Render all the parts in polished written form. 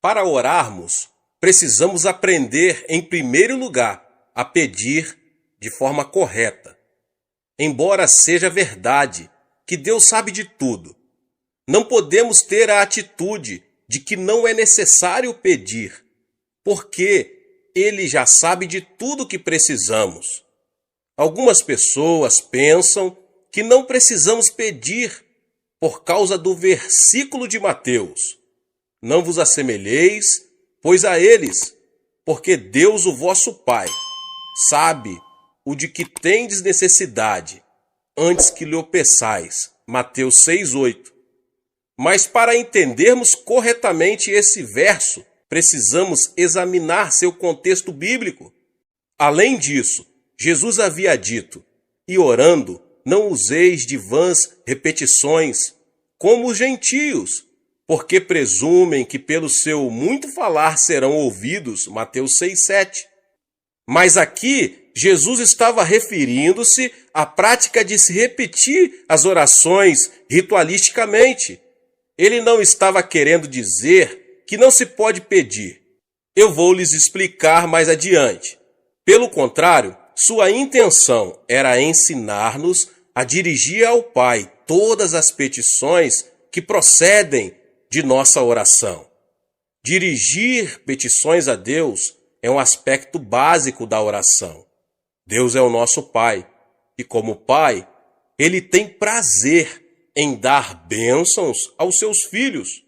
Para orarmos, precisamos aprender, em primeiro lugar, a pedir de forma correta. Embora seja verdade que Deus sabe de tudo, não podemos ter a atitude de que não é necessário pedir, porque Ele já sabe de tudo que precisamos. Algumas pessoas pensam que não precisamos pedir por causa do versículo de Mateus. Não vos assemelheis, pois a eles, porque Deus, o vosso Pai, sabe o de que tendes necessidade, antes que lhe o peçais. Mateus 6:8. Mas para entendermos corretamente esse verso, precisamos examinar seu contexto bíblico. Além disso, Jesus havia dito: e orando, não useis de vãs repetições, como os gentios, porque presumem que pelo seu muito falar serão ouvidos. Mateus 6:7. Mas aqui, Jesus estava referindo-se à prática de se repetir as orações ritualisticamente. Ele não estava querendo dizer que não se pode pedir. Eu vou lhes explicar mais adiante. Pelo contrário, sua intenção era ensinar-nos a dirigir ao Pai todas as petições que procedem de nossa oração. Dirigir petições a Deus é um aspecto básico da oração. Deus é o nosso Pai, e como Pai, Ele tem prazer em dar bênçãos aos seus filhos.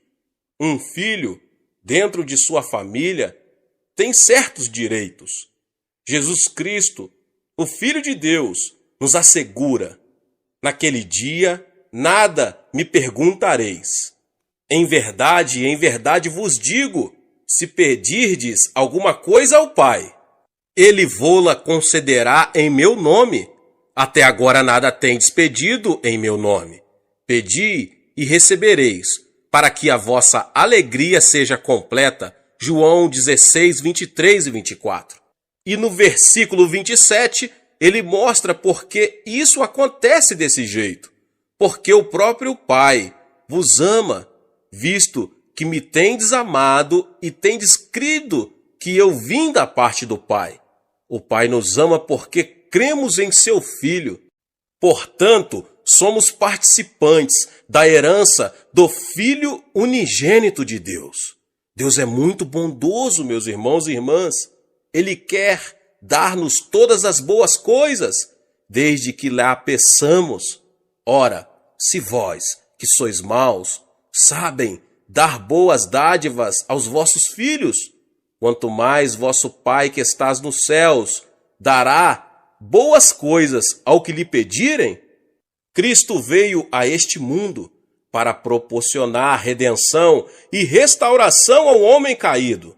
Um filho, dentro de sua família, tem certos direitos. Jesus Cristo, o Filho de Deus, nos assegura: naquele dia, nada me perguntareis. Em verdade vos digo, se pedirdes alguma coisa ao Pai, Ele vô-la concederá em meu nome. Até agora nada tendes pedido em meu nome. Pedi e recebereis, para que a vossa alegria seja completa. João 16, 23 e 24. E no versículo 27, ele mostra por que isso acontece desse jeito. Porque o próprio Pai vos ama, visto que me tendes amado e tendes crido que eu vim da parte do Pai. O Pai nos ama porque cremos em seu Filho. Portanto, somos participantes da herança do Filho unigênito de Deus. Deus é muito bondoso, meus irmãos e irmãs. Ele quer dar-nos todas as boas coisas, desde que lá peçamos. Ora, se vós, que sois maus, sabem dar boas dádivas aos vossos filhos, quanto mais vosso Pai que estás nos céus dará boas coisas ao que lhe pedirem. Cristo veio a este mundo para proporcionar redenção e restauração ao homem caído.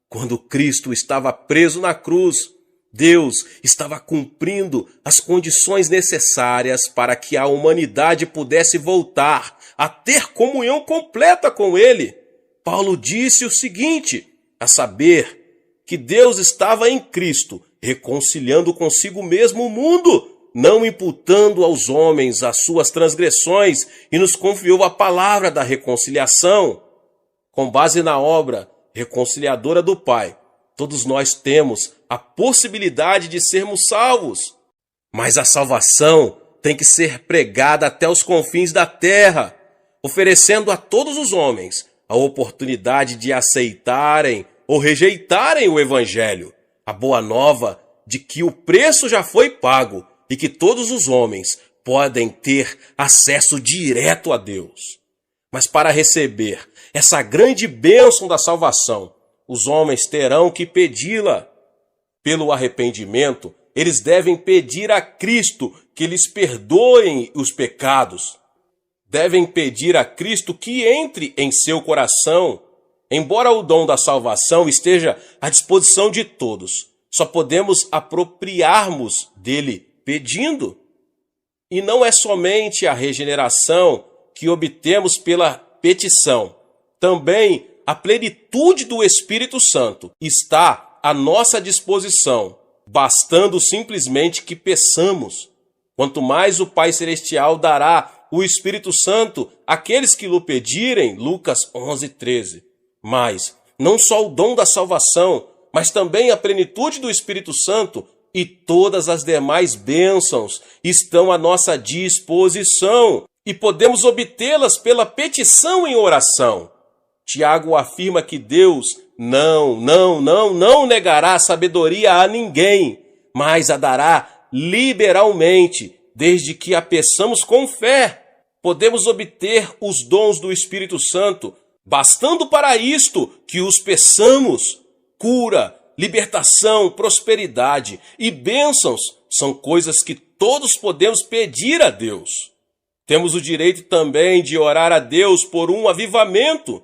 Quando Cristo estava preso na cruz, Deus estava cumprindo as condições necessárias para que a humanidade pudesse voltar a ter comunhão completa com Ele. Paulo disse o seguinte, a saber, que Deus estava em Cristo, reconciliando consigo mesmo o mundo, não imputando aos homens as suas transgressões, e nos confiou a palavra da reconciliação. Com base na obra reconciliadora do Pai, todos nós temos a possibilidade de sermos salvos. Mas a salvação tem que ser pregada até os confins da terra, oferecendo a todos os homens a oportunidade de aceitarem ou rejeitarem o Evangelho, a boa nova de que o preço já foi pago e que todos os homens podem ter acesso direto a Deus. Mas para receber essa grande bênção da salvação, os homens terão que pedi-la. Pelo arrependimento, eles devem pedir a Cristo que lhes perdoem os pecados. Devem pedir a Cristo que entre em seu coração. Embora o dom da salvação esteja à disposição de todos, só podemos apropriarmos dele pedindo. E não é somente a regeneração que obtemos pela petição. Também a plenitude do Espírito Santo está à nossa disposição, bastando simplesmente que peçamos. Quanto mais o Pai Celestial dará o Espírito Santo àqueles que lhe pedirem, Lucas 11:13. Mas não só o dom da salvação, mas também a plenitude do Espírito Santo e todas as demais bênçãos estão à nossa disposição e podemos obtê-las pela petição em oração. Tiago afirma que Deus não negará a sabedoria a ninguém, mas a dará liberalmente, desde que a peçamos com fé. Podemos obter os dons do Espírito Santo, bastando para isto que os peçamos. Cura, libertação, prosperidade e bênçãos são coisas que todos podemos pedir a Deus. Temos o direito também de orar a Deus por um avivamento.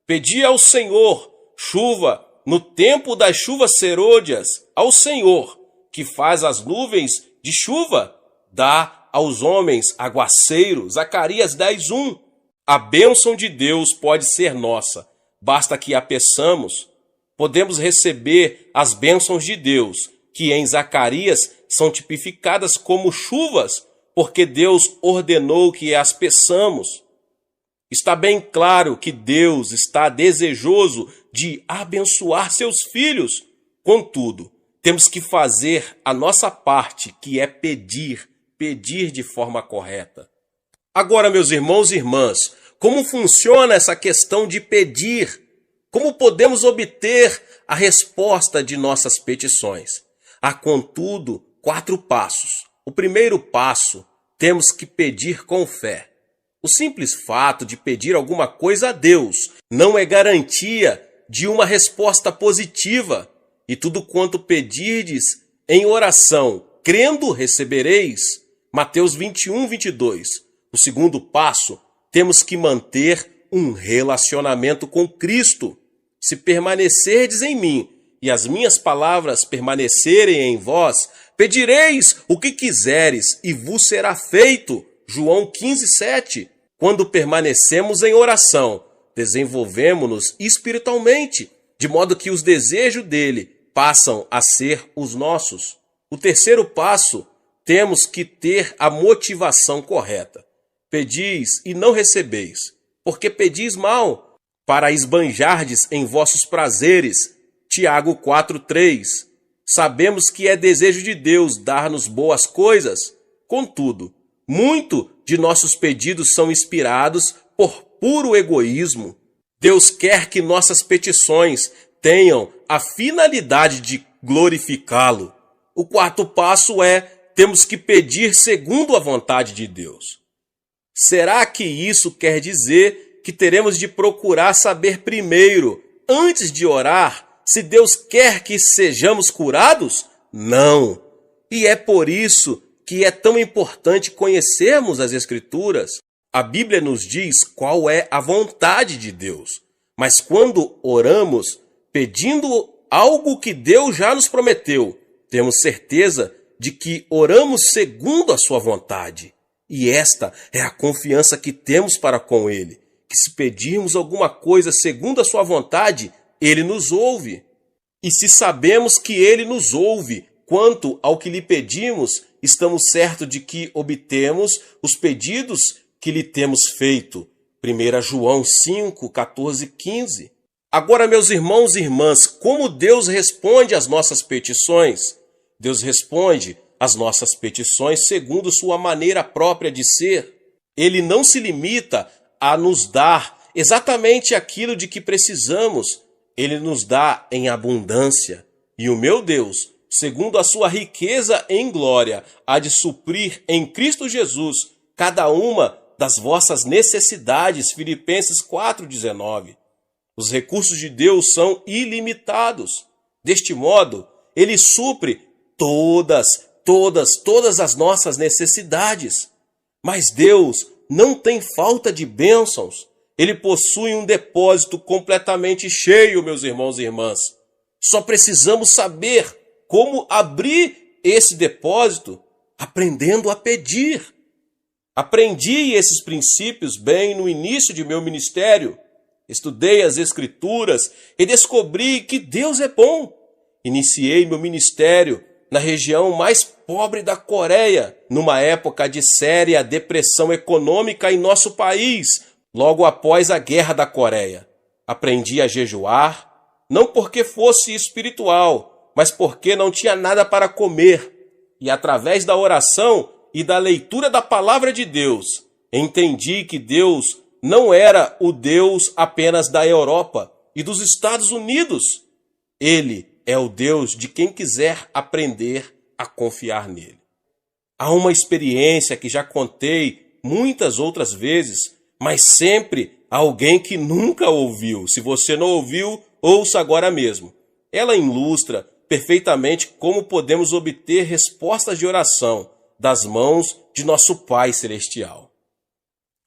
Pedir ao Senhor chuva no tempo das chuvas serôdias, ao Senhor, que faz as nuvens de chuva, dá aos homens aguaceiro. Zacarias 10:1. A bênção de Deus pode ser nossa, basta que a peçamos. Podemos receber as bênçãos de Deus, que em Zacarias são tipificadas como chuvas, porque Deus ordenou que as peçamos. Está bem claro que Deus está desejoso de abençoar seus filhos. Contudo, temos que fazer a nossa parte, que é pedir de forma correta. Agora, meus irmãos e irmãs, como funciona essa questão de pedir? Como podemos obter a resposta de nossas petições? Há, contudo, 4 passos. O primeiro passo, temos que pedir com fé. O simples fato de pedir alguma coisa a Deus não é garantia de uma resposta positiva. E tudo quanto pedirdes em oração, crendo, recebereis. Mateus 21:22. O segundo passo, temos que manter um relacionamento com Cristo. Se permanecerdes em mim e as minhas palavras permanecerem em vós, pedireis o que quiseres e vos será feito. João 15:7. Quando permanecemos em oração, desenvolvemos-nos espiritualmente, de modo que os desejos dele passam a ser os nossos. O terceiro passo, temos que ter a motivação correta. Pedis e não recebeis, porque pedis mal, para esbanjardes em vossos prazeres. Tiago 4:3. Sabemos que é desejo de Deus dar-nos boas coisas. Contudo, muito de nossos pedidos são inspirados por puro egoísmo. Deus quer que nossas petições tenham a finalidade de glorificá-lo. O quarto passo é, temos que pedir segundo a vontade de Deus. Será que isso quer dizer que teremos de procurar saber primeiro, antes de orar, se Deus quer que sejamos curados? Não. E é por isso que é tão importante conhecermos as Escrituras. A Bíblia nos diz qual é a vontade de Deus. Mas quando oramos, pedindo algo que Deus já nos prometeu, temos certeza de que oramos segundo a sua vontade. E esta é a confiança que temos para com Ele, que se pedirmos alguma coisa segundo a sua vontade, Ele nos ouve. E se sabemos que Ele nos ouve quanto ao que lhe pedimos, estamos certos de que obtemos os pedidos que lhe temos feito. 1 João 5, 14, 15. Agora, meus irmãos e irmãs, como Deus responde às nossas petições? Deus responde às nossas petições segundo sua maneira própria de ser. Ele não se limita a nos dar exatamente aquilo de que precisamos. Ele nos dá em abundância. E o meu Deus, segundo a sua riqueza em glória, há de suprir em Cristo Jesus cada uma das vossas necessidades. Filipenses 4,19. Os recursos de Deus são ilimitados. Deste modo, Ele supre todas as nossas necessidades. Mas Deus não tem falta de bênçãos. Ele possui um depósito completamente cheio, meus irmãos e irmãs. Só precisamos saber como abrir esse depósito, aprendendo a pedir. Aprendi esses princípios bem no início de meu ministério. Estudei as Escrituras e descobri que Deus é bom. Iniciei meu ministério na região mais pobre da Coreia, numa época de séria depressão econômica em nosso país, logo após a Guerra da Coreia. Aprendi a jejuar, não porque fosse espiritual, mas porque não tinha nada para comer. E através da oração e da leitura da palavra de Deus, entendi que Deus não era o Deus apenas da Europa e dos Estados Unidos. Ele é o Deus de quem quiser aprender a confiar nele. Há uma experiência que já contei muitas outras vezes, mas sempre alguém que nunca ouviu. Se você não ouviu, ouça agora mesmo. Ela ilustra perfeitamente como podemos obter respostas de oração das mãos de nosso Pai Celestial.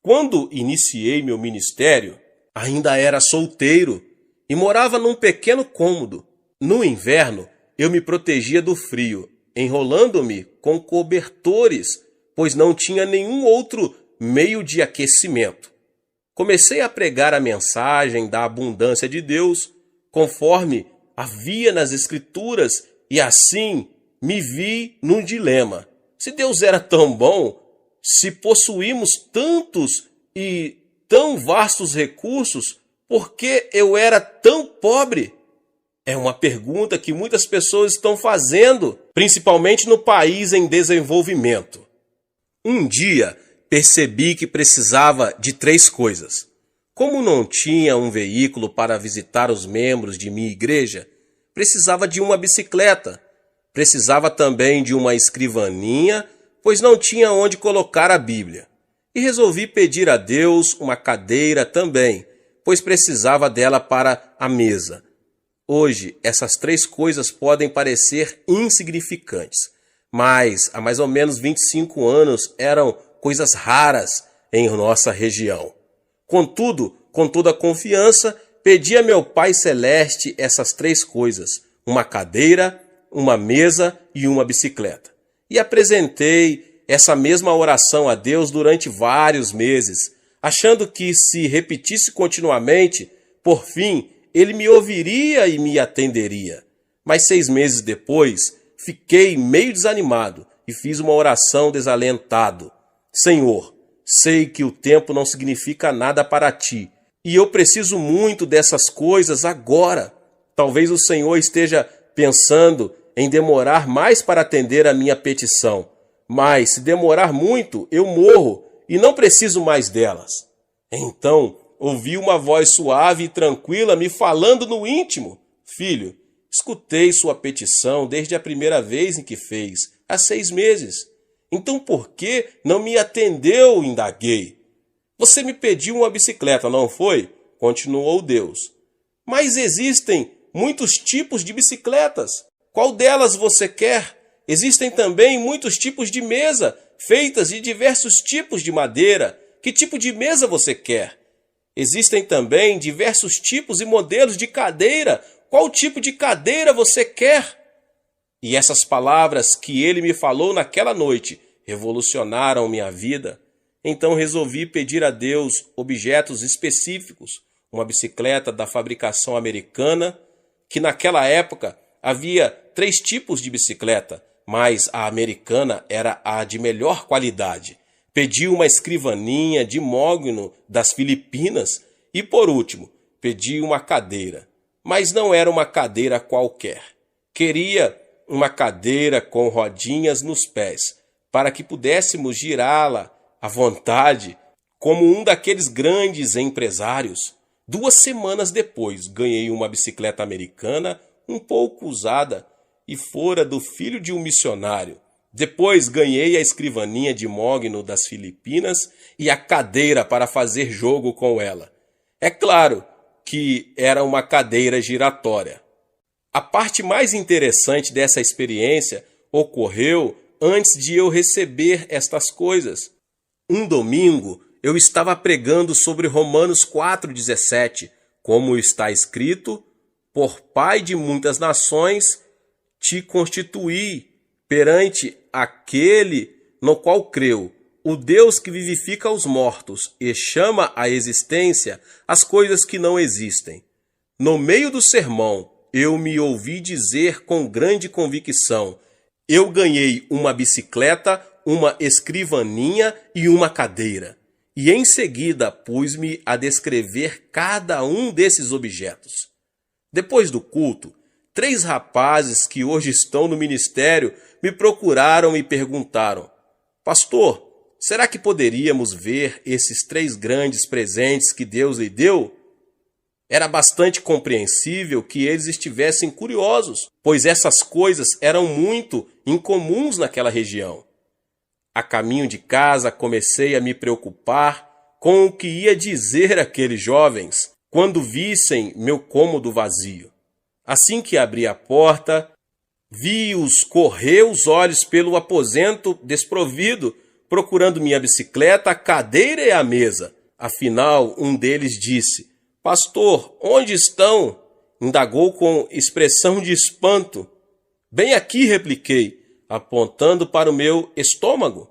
Quando iniciei meu ministério, ainda era solteiro e morava num pequeno cômodo. No inverno, eu me protegia do frio, enrolando-me com cobertores, pois não tinha nenhum outro meio de aquecimento. Comecei a pregar a mensagem da abundância de Deus, conforme havia nas Escrituras, e assim me vi num dilema. Se Deus era tão bom, se possuímos tantos e tão vastos recursos, por que eu era tão pobre? É uma pergunta que muitas pessoas estão fazendo, principalmente no país em desenvolvimento. Um dia percebi que precisava de 3 coisas. Como não tinha um veículo para visitar os membros de minha igreja, precisava de uma bicicleta. Precisava também de uma escrivaninha, pois não tinha onde colocar a Bíblia. E resolvi pedir a Deus uma cadeira também, pois precisava dela para a mesa. Hoje, essas 3 coisas podem parecer insignificantes, mas há mais ou menos 25 anos eram coisas raras em nossa região. Contudo, com toda a confiança, pedi a meu Pai Celeste essas 3 coisas, uma cadeira, uma mesa e uma bicicleta. E apresentei essa mesma oração a Deus durante vários meses, achando que se repetisse continuamente, por fim, Ele me ouviria e me atenderia. Mas 6 meses depois, fiquei meio desanimado e fiz uma oração desalentado. Senhor, sei que o tempo não significa nada para ti, e eu preciso muito dessas coisas agora. Talvez o Senhor esteja pensando em demorar mais para atender a minha petição, mas se demorar muito, eu morro e não preciso mais delas. Então, ouvi uma voz suave e tranquila me falando no íntimo. Filho, escutei sua petição desde a primeira vez em que fez, há 6 meses. Então por que não me atendeu? Indaguei. Você me pediu uma bicicleta, não foi? Continuou Deus. Mas existem muitos tipos de bicicletas. Qual delas você quer? Existem também muitos tipos de mesa, feitas de diversos tipos de madeira. Que tipo de mesa você quer? Existem também diversos tipos e modelos de cadeira. Qual tipo de cadeira você quer? E essas palavras que ele me falou naquela noite revolucionaram minha vida. Então resolvi pedir a Deus objetos específicos, uma bicicleta da fabricação americana, que naquela época havia 3 tipos de bicicleta, mas a americana era a de melhor qualidade. Pedi uma escrivaninha de mogno das Filipinas e, por último, pedi uma cadeira. Mas não era uma cadeira qualquer. Queria uma cadeira com rodinhas nos pés, para que pudéssemos girá-la à vontade, como um daqueles grandes empresários. 2 semanas depois, ganhei uma bicicleta americana, um pouco usada, e fora do filho de um missionário. Depois ganhei a escrivaninha de mogno das Filipinas e a cadeira para fazer jogo com ela. É claro que era uma cadeira giratória. A parte mais interessante dessa experiência ocorreu antes de eu receber estas coisas. Um domingo eu estava pregando sobre Romanos 4,17, como está escrito: por pai de muitas nações te constituí perante aquele no qual creu, o Deus que vivifica os mortos e chama à existência as coisas que não existem. No meio do sermão, eu me ouvi dizer com grande convicção: eu ganhei uma bicicleta, uma escrivaninha e uma cadeira. E em seguida pus-me a descrever cada um desses objetos. Depois do culto, 3 rapazes que hoje estão no ministério me procuraram e perguntaram: Pastor, será que poderíamos ver esses 3 grandes presentes que Deus lhe deu? Era bastante compreensível que eles estivessem curiosos, pois essas coisas eram muito incomuns naquela região. A caminho de casa comecei a me preocupar com o que ia dizer aqueles jovens quando vissem meu cômodo vazio. Assim que abri a porta, vi-os correr os olhos pelo aposento desprovido, procurando minha bicicleta, a cadeira e a mesa. Afinal, um deles disse: Pastor, onde estão? Indagou com expressão de espanto. Bem aqui, repliquei, apontando para o meu estômago.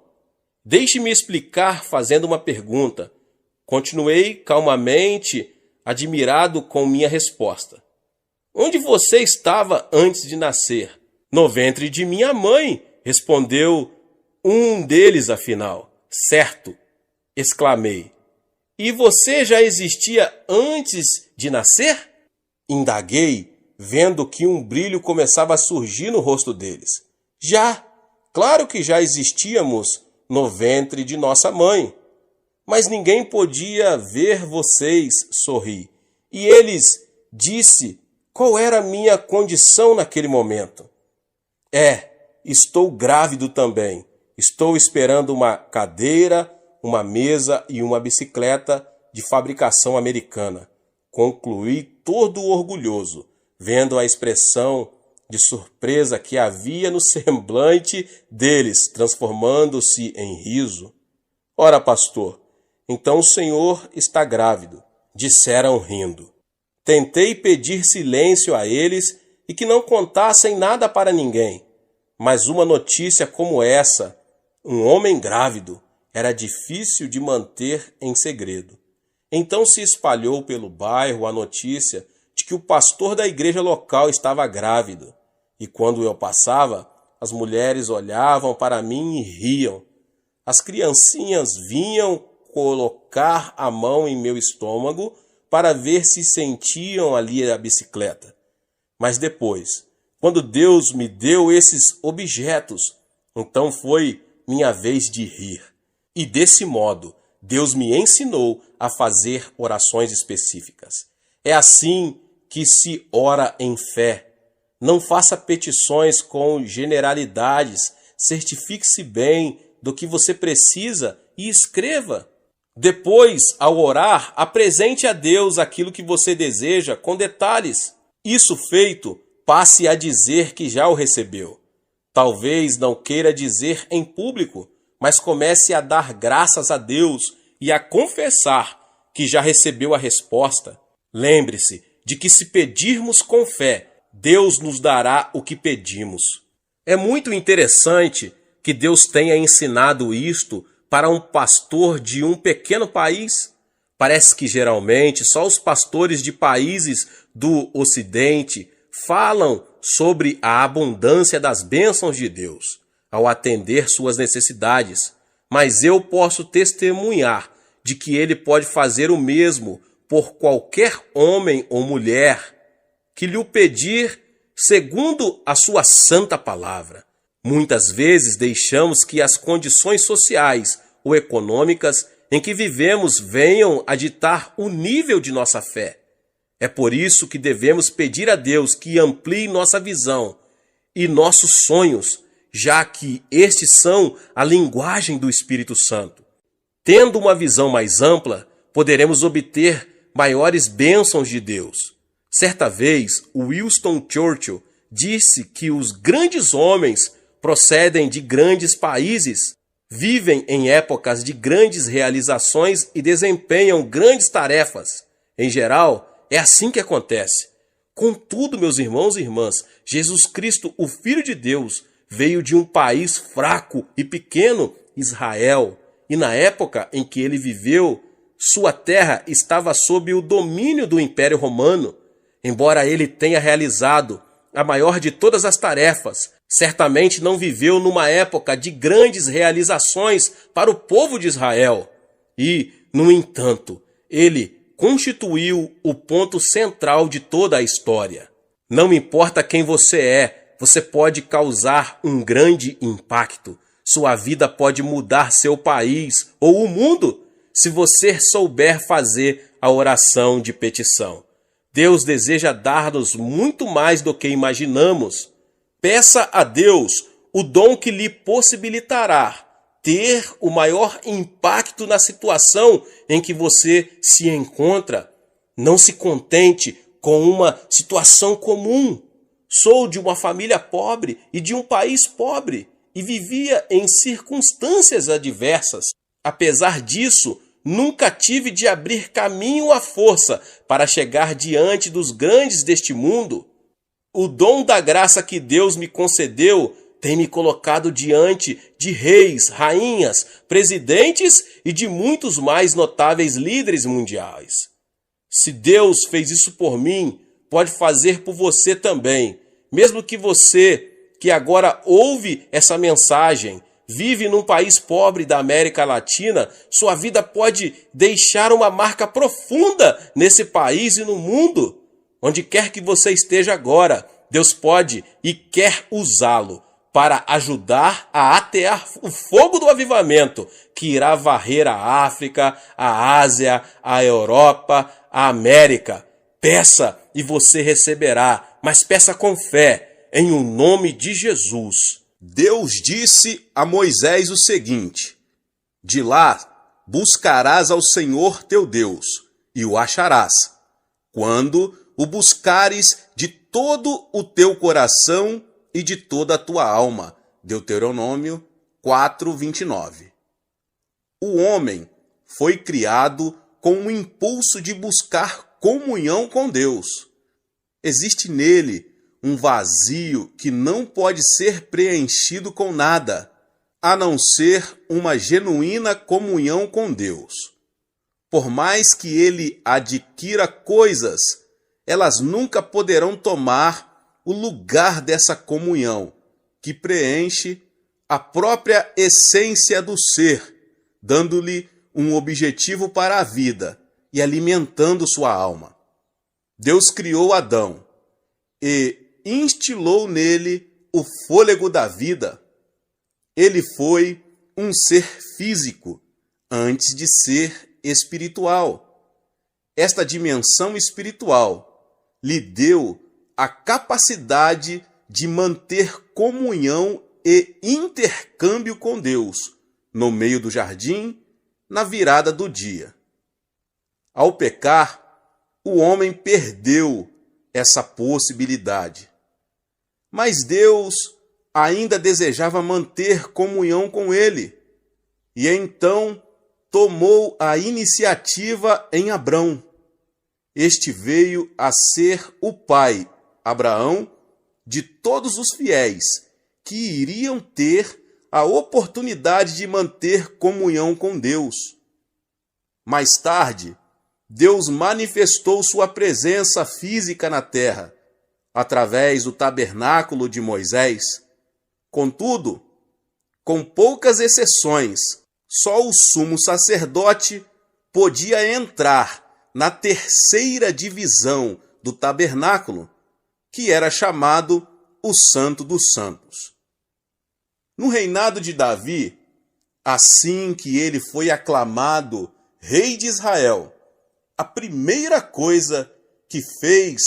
Deixe-me explicar fazendo uma pergunta. Continuei calmamente, admirado com minha resposta. Onde você estava antes de nascer? No ventre de minha mãe, respondeu um deles afinal. Certo, exclamei. E você já existia antes de nascer? Indaguei, vendo que um brilho começava a surgir no rosto deles. Já, claro que já existíamos no ventre de nossa mãe. Mas ninguém podia ver vocês, sorri. E eles disse qual era a minha condição naquele momento. Estou grávido também. Estou esperando uma cadeira, uma mesa e uma bicicleta de fabricação americana. Concluí todo orgulhoso, vendo a expressão de surpresa que havia no semblante deles, transformando-se em riso. Ora, pastor, então o senhor está grávido, disseram rindo. Tentei pedir silêncio a eles e que não contassem nada para ninguém, mas uma notícia como essa, um homem grávido, era difícil de manter em segredo. Então se espalhou pelo bairro a notícia de que o pastor da igreja local estava grávido. E quando eu passava, as mulheres olhavam para mim e riam. As criancinhas vinham colocar a mão em meu estômago para ver se sentiam ali a bicicleta. Mas depois, quando Deus me deu esses objetos, então foi minha vez de rir. E desse modo, Deus me ensinou a fazer orações específicas. É assim que se ora em fé. Não faça petições com generalidades. Certifique-se bem do que você precisa e escreva. Depois, ao orar, apresente a Deus aquilo que você deseja com detalhes. Isso feito, passe a dizer que já o recebeu. Talvez não queira dizer em público, mas comece a dar graças a Deus e a confessar que já recebeu a resposta. Lembre-se de que se pedirmos com fé, Deus nos dará o que pedimos. É muito interessante que Deus tenha ensinado isto para um pastor de um pequeno país. Parece que geralmente só os pastores de países do Ocidente falam sobre a abundância das bênçãos de Deus ao atender suas necessidades, mas eu posso testemunhar de que Ele pode fazer o mesmo por qualquer homem ou mulher que lhe o pedir segundo a sua santa palavra. Muitas vezes deixamos que as condições sociais ou econômicas em que vivemos venham a ditar o nível de nossa fé. É por isso que devemos pedir a Deus que amplie nossa visão e nossos sonhos, já que estes são a linguagem do Espírito Santo. Tendo uma visão mais ampla, poderemos obter maiores bênçãos de Deus. Certa vez, Winston Churchill disse que os grandes homens procedem de grandes países, vivem em épocas de grandes realizações e desempenham grandes tarefas. Em geral, é assim que acontece. Contudo, meus irmãos e irmãs, Jesus Cristo, o Filho de Deus, veio de um país fraco e pequeno, Israel, e na época em que ele viveu, sua terra estava sob o domínio do Império Romano. Embora ele tenha realizado a maior de todas as tarefas, certamente não viveu numa época de grandes realizações para o povo de Israel. E, no entanto, ele constituiu o ponto central de toda a história. Não importa quem você pode causar um grande impacto. Sua vida pode mudar seu país ou o mundo se você souber fazer a oração de petição. Deus deseja dar-nos muito mais do que imaginamos. Peça a Deus o dom que lhe possibilitará ter o maior impacto na situação em que você se encontra. Não se contente com uma situação comum. Sou de uma família pobre e de um país pobre e vivia em circunstâncias adversas. Apesar disso, nunca tive de abrir caminho à força para chegar diante dos grandes deste mundo. O dom da graça que Deus me concedeu tem me colocado diante de reis, rainhas, presidentes e de muitos mais notáveis líderes mundiais. Se Deus fez isso por mim, pode fazer por você também. Mesmo que você, que agora ouve essa mensagem, vive num país pobre da América Latina, sua vida pode deixar uma marca profunda nesse país e no mundo. Onde quer que você esteja agora, Deus pode e quer usá-lo para ajudar a atear o fogo do avivamento que irá varrer a África, a Ásia, a Europa, a América. Peça e você receberá, mas peça com fé, em o nome de Jesus. Deus disse a Moisés o seguinte: de lá buscarás ao Senhor teu Deus, e o acharás, quando o buscares de todo o teu coração e de toda a tua alma. Deuteronômio 4:29. O homem foi criado com o impulso de buscar comunhão com Deus. Existe nele um vazio que não pode ser preenchido com nada, a não ser uma genuína comunhão com Deus. Por mais que ele adquira coisas, elas nunca poderão tomar o lugar dessa comunhão, que preenche a própria essência do ser, dando-lhe um objetivo para a vida e alimentando sua alma. Deus criou Adão e instilou nele o fôlego da vida. Ele foi um ser físico antes de ser espiritual. Esta dimensão espiritual lhe deu a capacidade de manter comunhão e intercâmbio com Deus no meio do jardim, na virada do dia. Ao pecar, o homem perdeu essa possibilidade. Mas Deus ainda desejava manter comunhão com ele, e então tomou a iniciativa em Abrão. Este veio a ser o pai, Abraão, de todos os fiéis que iriam ter a oportunidade de manter comunhão com Deus. Mais tarde, Deus manifestou sua presença física na terra, através do tabernáculo de Moisés. Contudo, com poucas exceções, só o sumo sacerdote podia entrar na terceira divisão do tabernáculo, que era chamado o Santo dos Santos. No reinado de Davi, assim que ele foi aclamado rei de Israel, a primeira coisa que fez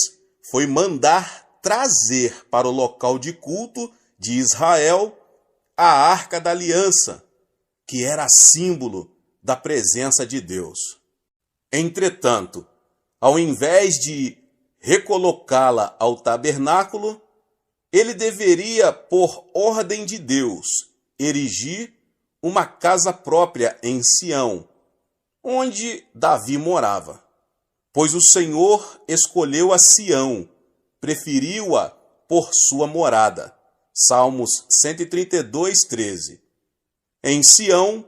foi mandar trazer para o local de culto de Israel a Arca da Aliança, que era símbolo da presença de Deus. Entretanto, ao invés de recolocá-la ao tabernáculo, ele deveria, por ordem de Deus, erigir uma casa própria em Sião, onde Davi morava. Pois o Senhor escolheu a Sião, preferiu-a por sua morada. Salmos 132:13. Em Sião,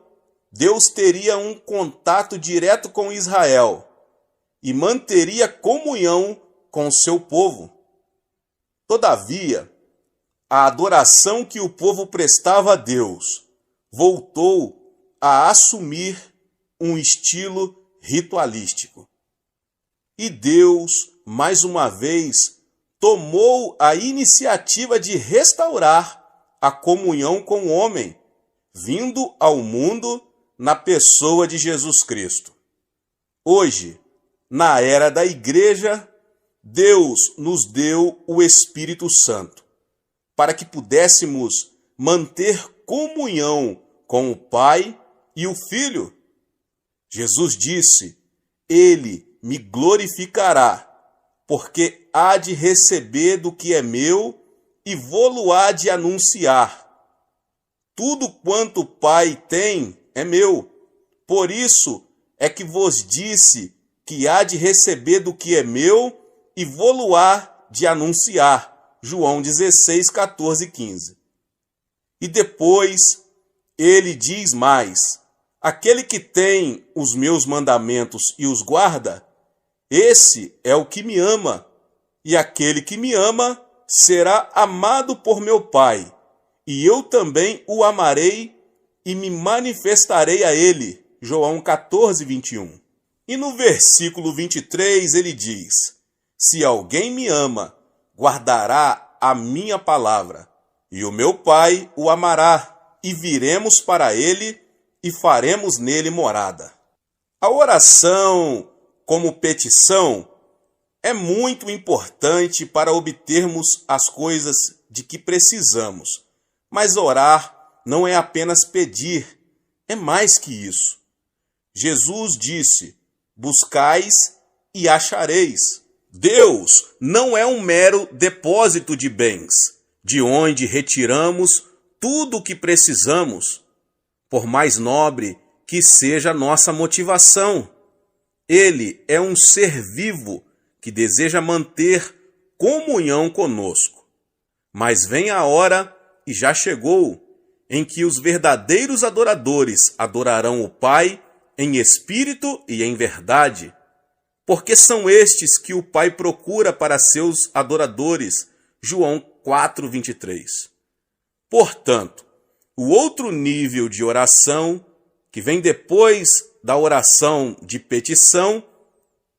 Deus teria um contato direto com Israel e manteria comunhão com seu povo. Todavia, a adoração que o povo prestava a Deus voltou a assumir um estilo ritualístico. E Deus, mais uma vez, tomou a iniciativa de restaurar a comunhão com o homem, vindo ao mundo na pessoa de Jesus Cristo. Hoje, na era da igreja, Deus nos deu o Espírito Santo, para que pudéssemos manter comunhão com o Pai e o Filho. Jesus disse: Ele me glorificará, porque há de receber do que é meu e vô-lo-á de anunciar. Tudo quanto o Pai tem é meu, por isso é que vos disse que há de receber do que é meu e vô-lo-á de anunciar. João 16, 14 e 15. E depois ele diz mais: aquele que tem os meus mandamentos e os guarda, esse é o que me ama, e aquele que me ama será amado por meu Pai, e eu também o amarei e me manifestarei a ele. João 14, 21. E no versículo 23 ele diz: se alguém me ama, guardará a minha palavra, e o meu Pai o amará, e viremos para ele e faremos nele morada. A oração como petição é muito importante para obtermos as coisas de que precisamos. Mas orar não é apenas pedir, é mais que isso. Jesus disse: buscais e achareis. Deus não é um mero depósito de bens, de onde retiramos tudo o que precisamos, por mais nobre que seja a nossa motivação. Ele é um ser vivo que deseja manter comunhão conosco. Mas vem a hora, e já chegou, em que os verdadeiros adoradores adorarão o Pai em espírito e em verdade, porque são estes que o Pai procura para seus adoradores. João 4, 23. Portanto, o outro nível de oração, que vem depois da oração de petição,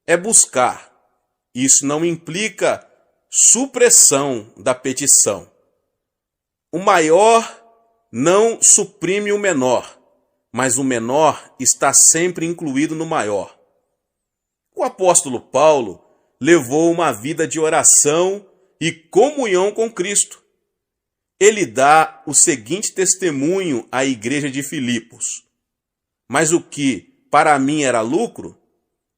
é buscar. Isso não implica supressão da petição. O maior não suprime o menor, mas o menor está sempre incluído no maior. O apóstolo Paulo levou uma vida de oração e comunhão com Cristo. Ele dá o seguinte testemunho à igreja de Filipos: mas o que para mim era lucro,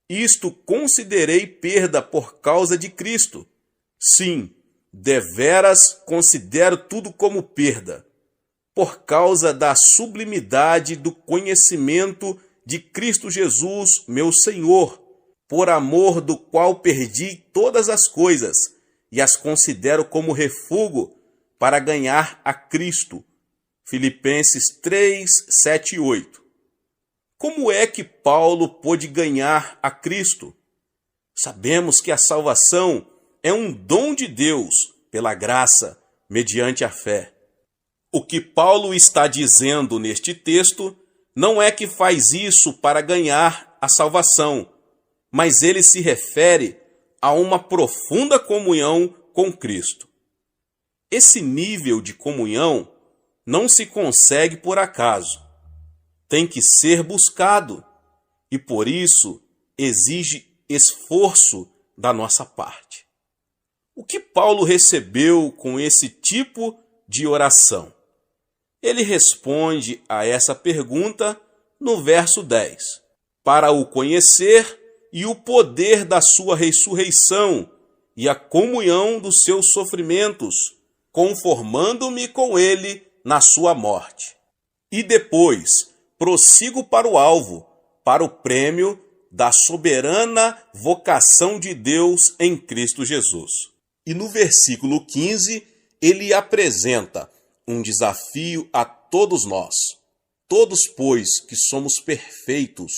isto considerei perda por causa de Cristo. Sim, deveras considero tudo como perda, por causa da sublimidade do conhecimento de Cristo Jesus, meu Senhor, por amor do qual perdi todas as coisas e as considero como refúgio para ganhar a Cristo. Filipenses 3, 7 e 8. Como é que Paulo pôde ganhar a Cristo? Sabemos que a salvação é um dom de Deus, pela graça, mediante a fé. O que Paulo está dizendo neste texto não é que faz isso para ganhar a salvação, mas ele se refere a uma profunda comunhão com Cristo. Esse nível de comunhão não se consegue por acaso. Tem que ser buscado e, por isso, exige esforço da nossa parte. O que Paulo recebeu com esse tipo de oração? Ele responde a essa pergunta no verso 10. Para o conhecer e o poder da sua ressurreição e a comunhão dos seus sofrimentos, conformando-me com ele na sua morte. E depois prossigo para o alvo, para o prêmio da soberana vocação de Deus em Cristo Jesus. E no versículo 15, ele apresenta um desafio a todos nós. Todos, pois, que somos perfeitos,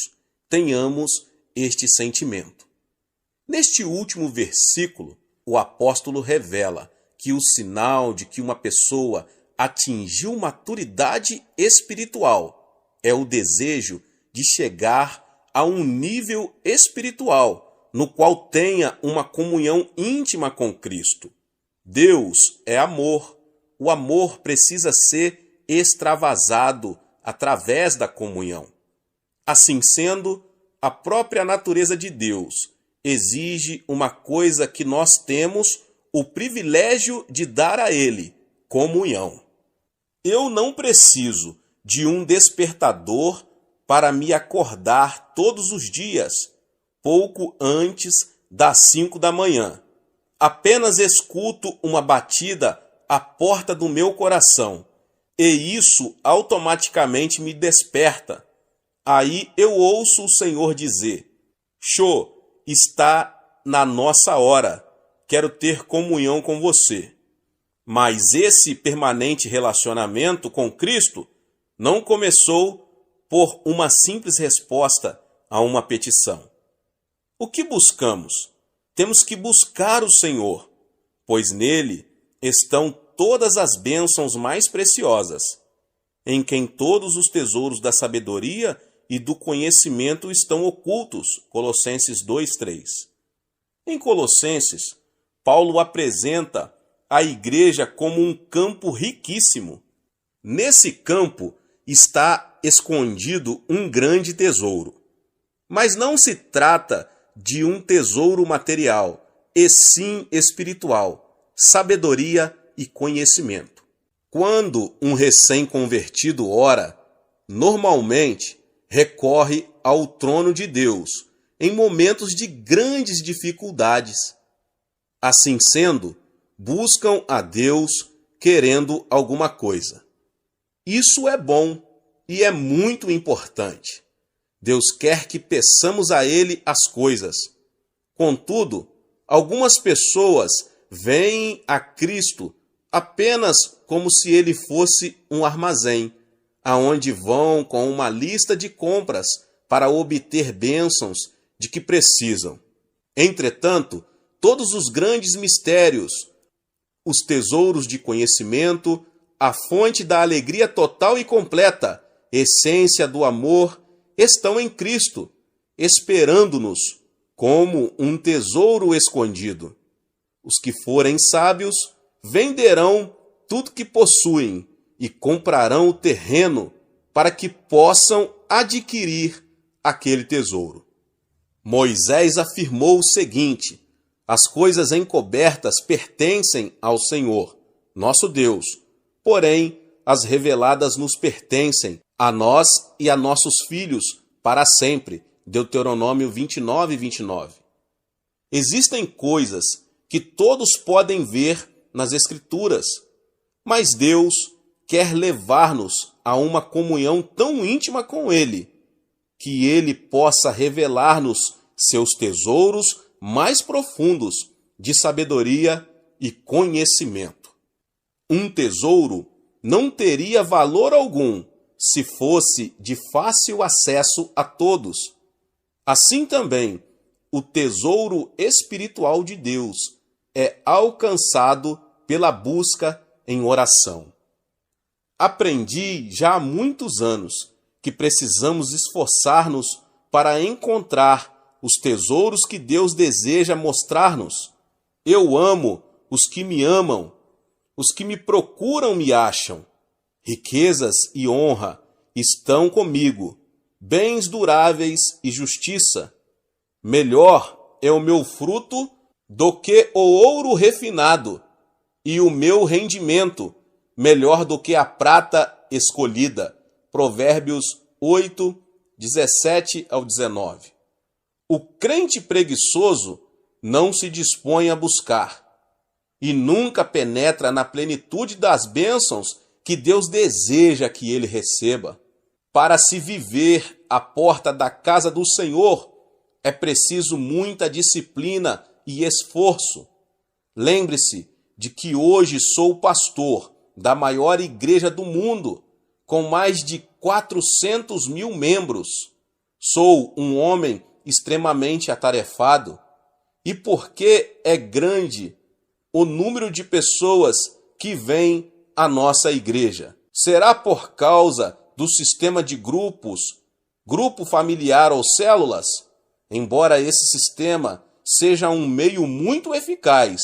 tenhamos este sentimento. Neste último versículo, o apóstolo revela que o sinal de que uma pessoa atingiu maturidade espiritual é o desejo de chegar a um nível espiritual no qual tenha uma comunhão íntima com Cristo. Deus é amor. O amor precisa ser extravasado através da comunhão. Assim sendo, a própria natureza de Deus exige uma coisa que nós temos o privilégio de dar a Ele: comunhão. Eu não preciso de um despertador para me acordar todos os dias, pouco antes das 5 da manhã. Apenas escuto uma batida à porta do meu coração, e isso automaticamente me desperta. Aí eu ouço o Senhor dizer: Xô, está na nossa hora, quero ter comunhão com você. Mas esse permanente relacionamento com Cristo não começou por uma simples resposta a uma petição. O que buscamos? Temos que buscar o Senhor, pois nele estão todas as bênçãos mais preciosas, em quem todos os tesouros da sabedoria e do conhecimento estão ocultos. Colossenses 2:3. Em Colossenses, Paulo apresenta a igreja como um campo riquíssimo. Nesse campo está escondido um grande tesouro. Mas não se trata de um tesouro material, e sim espiritual, sabedoria e conhecimento. Quando um recém-convertido ora, normalmente recorre ao trono de Deus em momentos de grandes dificuldades. Assim sendo, buscam a Deus querendo alguma coisa. Isso é bom e é muito importante. Deus quer que peçamos a Ele as coisas. Contudo, algumas pessoas veem a Cristo apenas como se Ele fosse um armazém, aonde vão com uma lista de compras para obter bênçãos de que precisam. Entretanto, todos os grandes mistérios, os tesouros de conhecimento, a fonte da alegria total e completa, essência do amor, estão em Cristo, esperando-nos como um tesouro escondido. Os que forem sábios venderão tudo que possuem e comprarão o terreno para que possam adquirir aquele tesouro. Moisés afirmou o seguinte: as coisas encobertas pertencem ao Senhor, nosso Deus, porém as reveladas nos pertencem a nós e a nossos filhos para sempre. Deuteronômio 29:29. Existem coisas que todos podem ver nas Escrituras, mas Deus quer levar-nos a uma comunhão tão íntima com Ele, que Ele possa revelar-nos seus tesouros mais profundos de sabedoria e conhecimento. Um tesouro não teria valor algum se fosse de fácil acesso a todos. Assim também, o tesouro espiritual de Deus é alcançado pela busca em oração. Aprendi já há muitos anos que precisamos esforçar-nos para encontrar os tesouros que Deus deseja mostrar-nos. Eu amo os que me amam, os que me procuram me acham. Riquezas e honra estão comigo, bens duráveis e justiça. Melhor é o meu fruto do que o ouro refinado, e o meu rendimento melhor do que a prata escolhida. Provérbios 8, 17 ao 19. O crente preguiçoso não se dispõe a buscar e nunca penetra na plenitude das bênçãos que Deus deseja que ele receba. Para se viver à porta da casa do Senhor, é preciso muita disciplina e esforço. Lembre-se de que hoje sou pastor da maior igreja do mundo, com mais de 400 mil membros. Sou um homem extremamente atarefado. E porque é grande o número de pessoas que vêm à nossa igreja? Será por causa do sistema de grupos, grupo familiar ou células? Embora esse sistema seja um meio muito eficaz,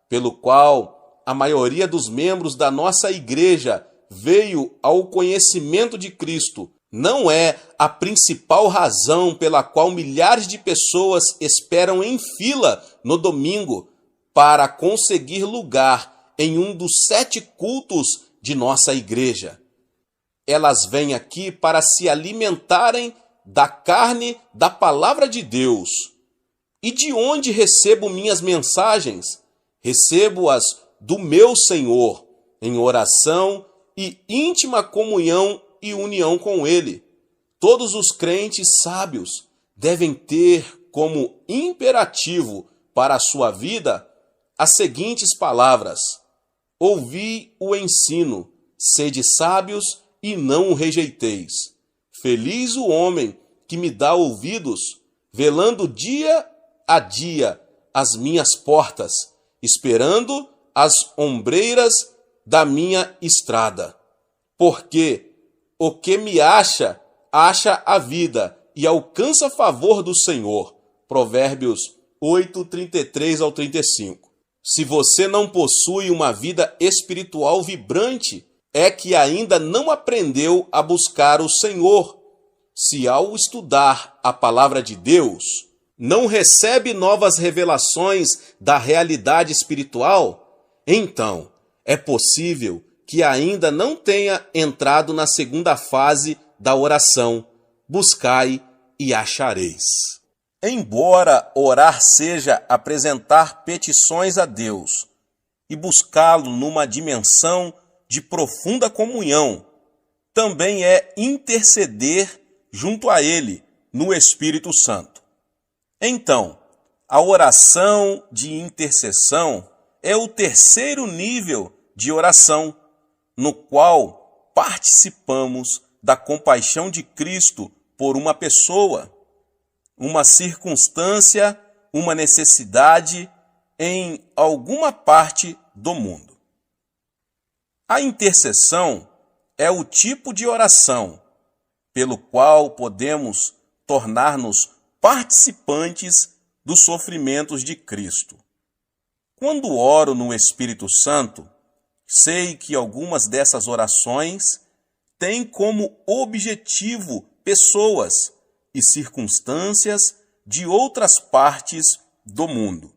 pelo qual a maioria dos membros da nossa igreja veio ao conhecimento de Cristo, não é a principal razão pela qual milhares de pessoas esperam em fila no domingo para conseguir lugar em um dos 7 cultos de nossa igreja. Elas vêm aqui para se alimentarem da carne da palavra de Deus. E de onde recebo minhas mensagens? Recebo-as do meu Senhor, em oração e íntima comunhão e união com Ele. Todos os crentes sábios devem ter como imperativo para a sua vida as seguintes palavras: ouvi o ensino, sede sábios e não o rejeiteis. Feliz o homem que me dá ouvidos, velando dia a dia as minhas portas, esperando as ombreiras da minha estrada. Porque o que me acha, acha a vida e alcança favor do Senhor. Provérbios 8, 33 ao 35. Se você não possui uma vida espiritual vibrante, é que ainda não aprendeu a buscar o Senhor. Se ao estudar a palavra de Deus, não recebe novas revelações da realidade espiritual, então é possível que ainda não tenha entrado na segunda fase da oração: buscai e achareis. Embora orar seja apresentar petições a Deus e buscá-lo numa dimensão de profunda comunhão, também é interceder junto a Ele no Espírito Santo. Então, a oração de intercessão é o terceiro nível de oração, no qual participamos da compaixão de Cristo por uma pessoa, uma circunstância, uma necessidade em alguma parte do mundo. A intercessão é o tipo de oração pelo qual podemos tornar-nos participantes dos sofrimentos de Cristo. Quando oro no Espírito Santo, sei que algumas dessas orações têm como objetivo pessoas e circunstâncias de outras partes do mundo.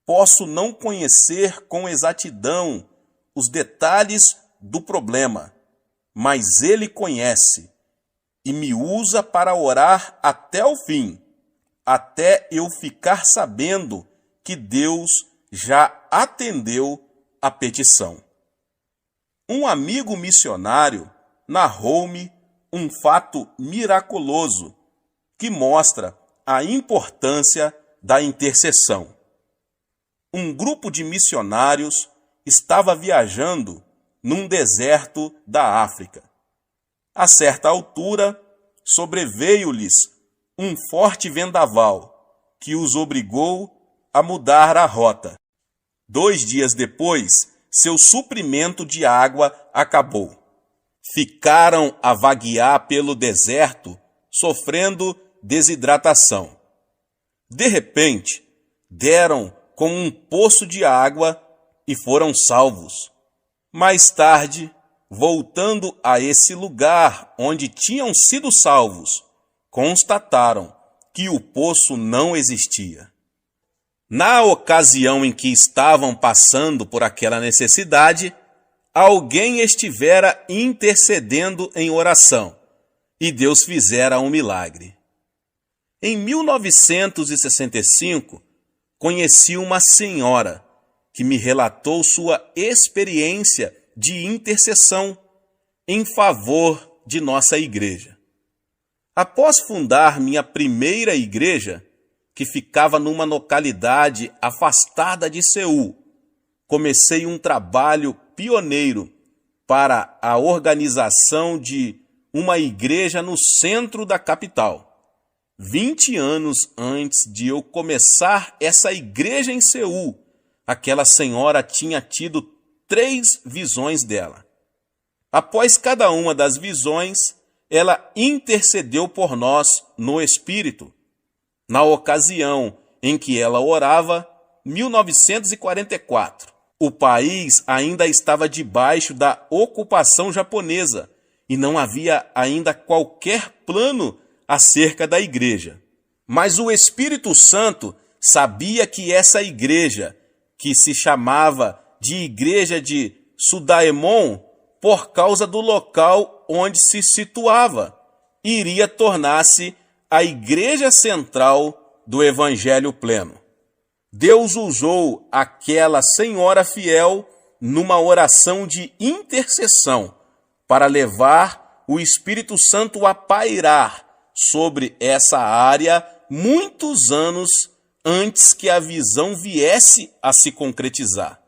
Posso não conhecer com exatidão os detalhes do problema, mas Ele conhece e me usa para orar até o fim, até eu ficar sabendo que Deus já atendeu a petição. Um amigo missionário narrou-me um fato miraculoso que mostra a importância da intercessão. Um grupo de missionários estava viajando num deserto da África. A certa altura, sobreveio-lhes um forte vendaval que os obrigou a mudar a rota. 2 dias depois, seu suprimento de água acabou. Ficaram a vaguear pelo deserto, sofrendo desidratação. De repente, deram com um poço de água e foram salvos. Mais tarde, voltando a esse lugar onde tinham sido salvos, constataram que o poço não existia. Na ocasião em que estavam passando por aquela necessidade, alguém estivera intercedendo em oração e Deus fizera um milagre. Em 1965, conheci uma senhora que me relatou sua experiência de intercessão em favor de nossa igreja. Após fundar minha primeira igreja, que ficava numa localidade afastada de Seul, comecei um trabalho pioneiro para a organização de uma igreja no centro da capital. 20 anos antes de eu começar essa igreja em Seul, aquela senhora tinha tido 3 visões dela. Após cada uma das visões, ela intercedeu por nós no Espírito. Na ocasião em que ela orava, 1944. O país ainda estava debaixo da ocupação japonesa e não havia ainda qualquer plano acerca da igreja. Mas o Espírito Santo sabia que essa igreja, que se chamava de Igreja de Sudaemon, por causa do local onde se situava, iria tornar-se a igreja central do Evangelho pleno. Deus usou aquela senhora fiel numa oração de intercessão para levar o Espírito Santo a pairar sobre essa área muitos anos antes que a visão viesse a se concretizar.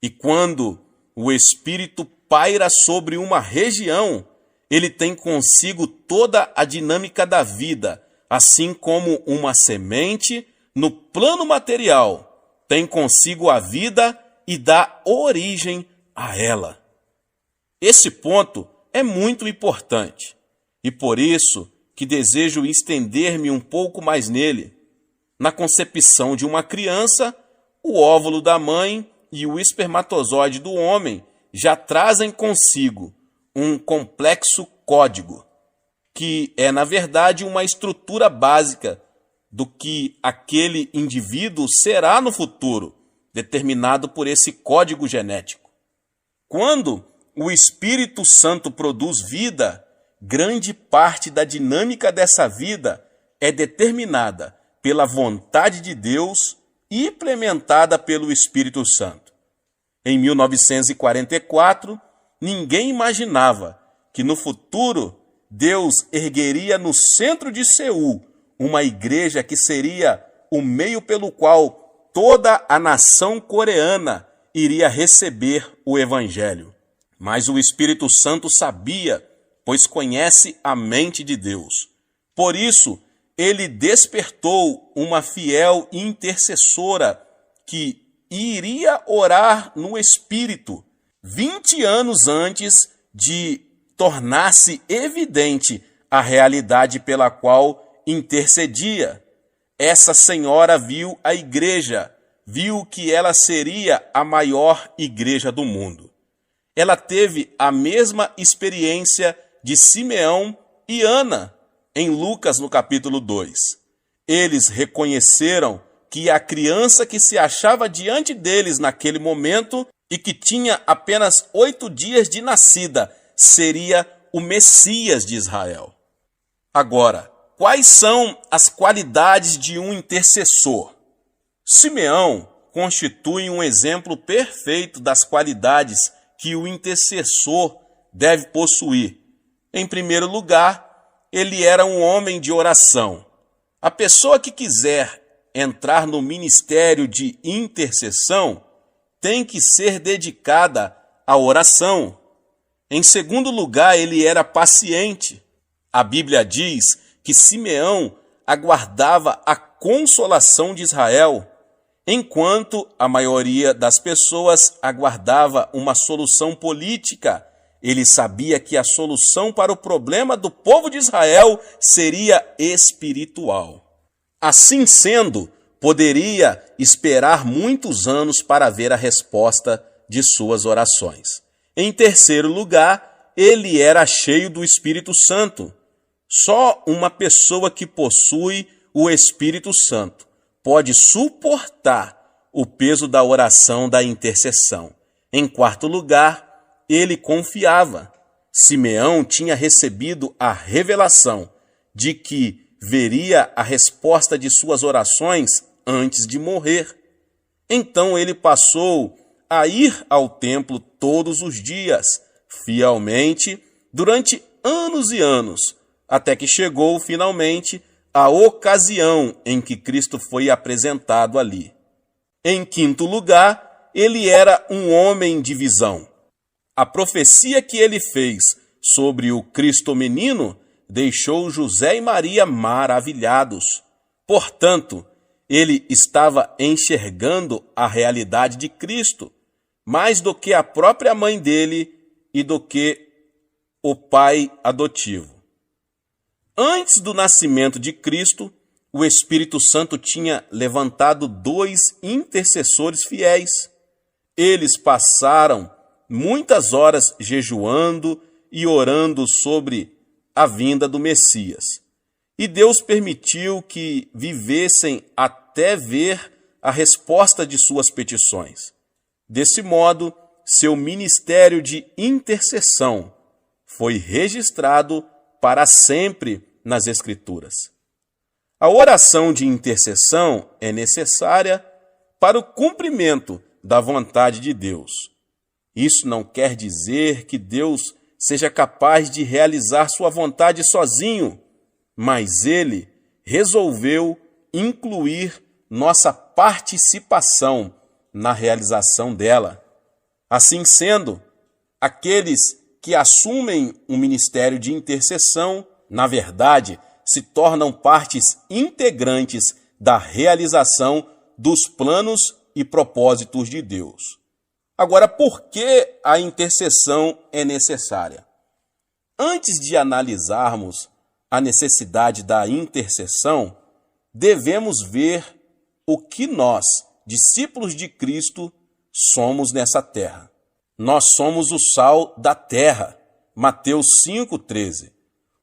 E quando o Espírito paira sobre uma região, ele tem consigo toda a dinâmica da vida, assim como uma semente, no plano material, tem consigo a vida e dá origem a ela. Esse ponto é muito importante, e por isso que desejo estender-me um pouco mais nele. Na concepção de uma criança, o óvulo da mãe e o espermatozoide do homem já trazem consigo um complexo código, que é, na verdade, uma estrutura básica do que aquele indivíduo será no futuro, determinado por esse código genético. Quando o Espírito Santo produz vida, grande parte da dinâmica dessa vida é determinada pela vontade de Deus e implementada pelo Espírito Santo. Em 1944, ninguém imaginava que no futuro Deus ergueria no centro de Seul uma igreja que seria o meio pelo qual toda a nação coreana iria receber o Evangelho. Mas o Espírito Santo sabia, pois conhece a mente de Deus. Por isso, ele despertou uma fiel intercessora que iria orar no Espírito 20 anos antes de tornar-se evidente a realidade pela qual intercedia. Essa senhora viu a igreja, viu que ela seria a maior igreja do mundo. Ela teve a mesma experiência de Simeão e Ana, em Lucas, no capítulo 2. Eles reconheceram que a criança que se achava diante deles naquele momento e que tinha apenas 8 dias de nascida seria o Messias de Israel. Agora, quais são as qualidades de um intercessor? Simeão constitui um exemplo perfeito das qualidades que o intercessor deve possuir. Em primeiro lugar, ele era um homem de oração. A pessoa que quiser entrar no ministério de intercessão tem que ser dedicada à oração. Em segundo lugar, ele era paciente. A Bíblia diz que Simeão aguardava a consolação de Israel, enquanto a maioria das pessoas aguardava uma solução política. Ele sabia que a solução para o problema do povo de Israel seria espiritual. Assim sendo, poderia esperar muitos anos para ver a resposta de suas orações. Em terceiro lugar, ele era cheio do Espírito Santo. Só uma pessoa que possui o Espírito Santo pode suportar o peso da oração da intercessão. Em quarto lugar, ele confiava. Simeão tinha recebido a revelação de que veria a resposta de suas orações antes de morrer. Então ele passou a ir ao templo todos os dias, fielmente, durante anos e anos, até que chegou finalmente a ocasião em que Cristo foi apresentado ali. Em quinto lugar, ele era um homem de visão. A profecia que ele fez sobre o Cristo menino deixou José e Maria maravilhados. Portanto, ele estava enxergando a realidade de Cristo, mais do que a própria mãe dele e do que o pai adotivo. Antes do nascimento de Cristo, o Espírito Santo tinha levantado 2 intercessores fiéis. Eles passaram muitas horas jejuando e orando sobre a vinda do Messias. E Deus permitiu que vivessem até ver a resposta de suas petições. Desse modo, seu ministério de intercessão foi registrado para sempre nas Escrituras. A oração de intercessão é necessária para o cumprimento da vontade de Deus. Isso não quer dizer que Deus seja capaz de realizar sua vontade sozinho, mas Ele resolveu incluir nossa participação na realização dela. Assim sendo, aqueles que assumem o ministério de intercessão, na verdade, se tornam partes integrantes da realização dos planos e propósitos de Deus. Agora, por que a intercessão é necessária? Antes de analisarmos a necessidade da intercessão, devemos ver o que nós, discípulos de Cristo, somos nessa terra. Nós somos o sal da terra. Mateus 5,13.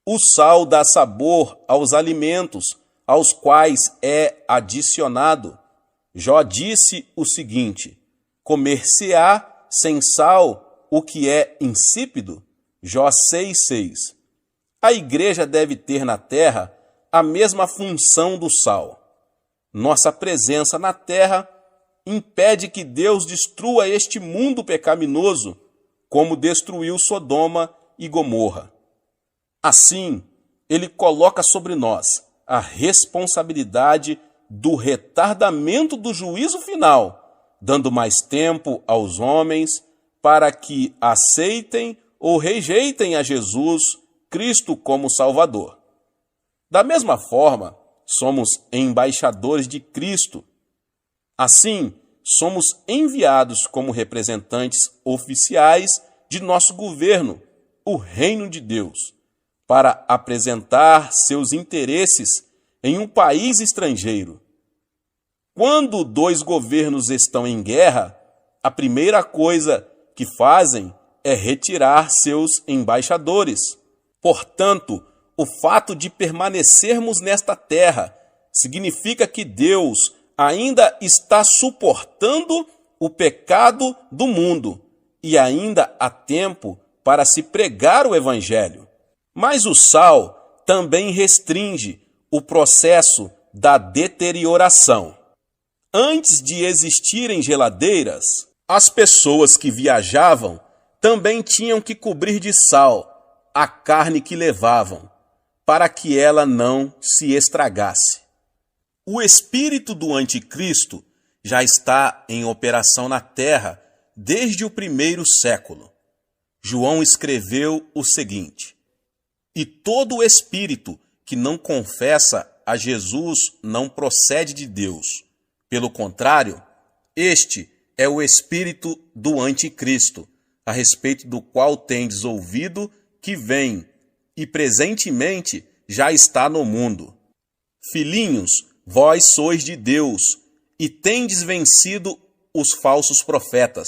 O sal dá sabor aos alimentos, aos quais é adicionado. Jó disse o seguinte: comer-se-á sem sal o que é insípido? Jó 6,6. A igreja deve ter na terra a mesma função do sal. Nossa presença na terra impede que Deus destrua este mundo pecaminoso, como destruiu Sodoma e Gomorra. Assim, Ele coloca sobre nós a responsabilidade do retardamento do juízo final, dando mais tempo aos homens para que aceitem ou rejeitem a Jesus Cristo como Salvador. Da mesma forma, somos embaixadores de Cristo. Assim, somos enviados como representantes oficiais de nosso governo, o Reino de Deus, para apresentar seus interesses em um país estrangeiro. Quando 2 governos estão em guerra, a primeira coisa que fazem é retirar seus embaixadores. Portanto, o fato de permanecermos nesta terra significa que Deus ainda está suportando o pecado do mundo e ainda há tempo para se pregar o Evangelho. Mas o sal também restringe o processo da deterioração. Antes de existirem geladeiras, as pessoas que viajavam também tinham que cobrir de sal a carne que levavam, para que ela não se estragasse. O espírito do anticristo já está em operação na terra desde o 1º século. João escreveu o seguinte: e todo espírito que não confessa a Jesus não procede de Deus. Pelo contrário, este é o espírito do anticristo, a respeito do qual tendes ouvido que vem e presentemente já está no mundo. Filhinhos, vós sois de Deus e tendes vencido os falsos profetas,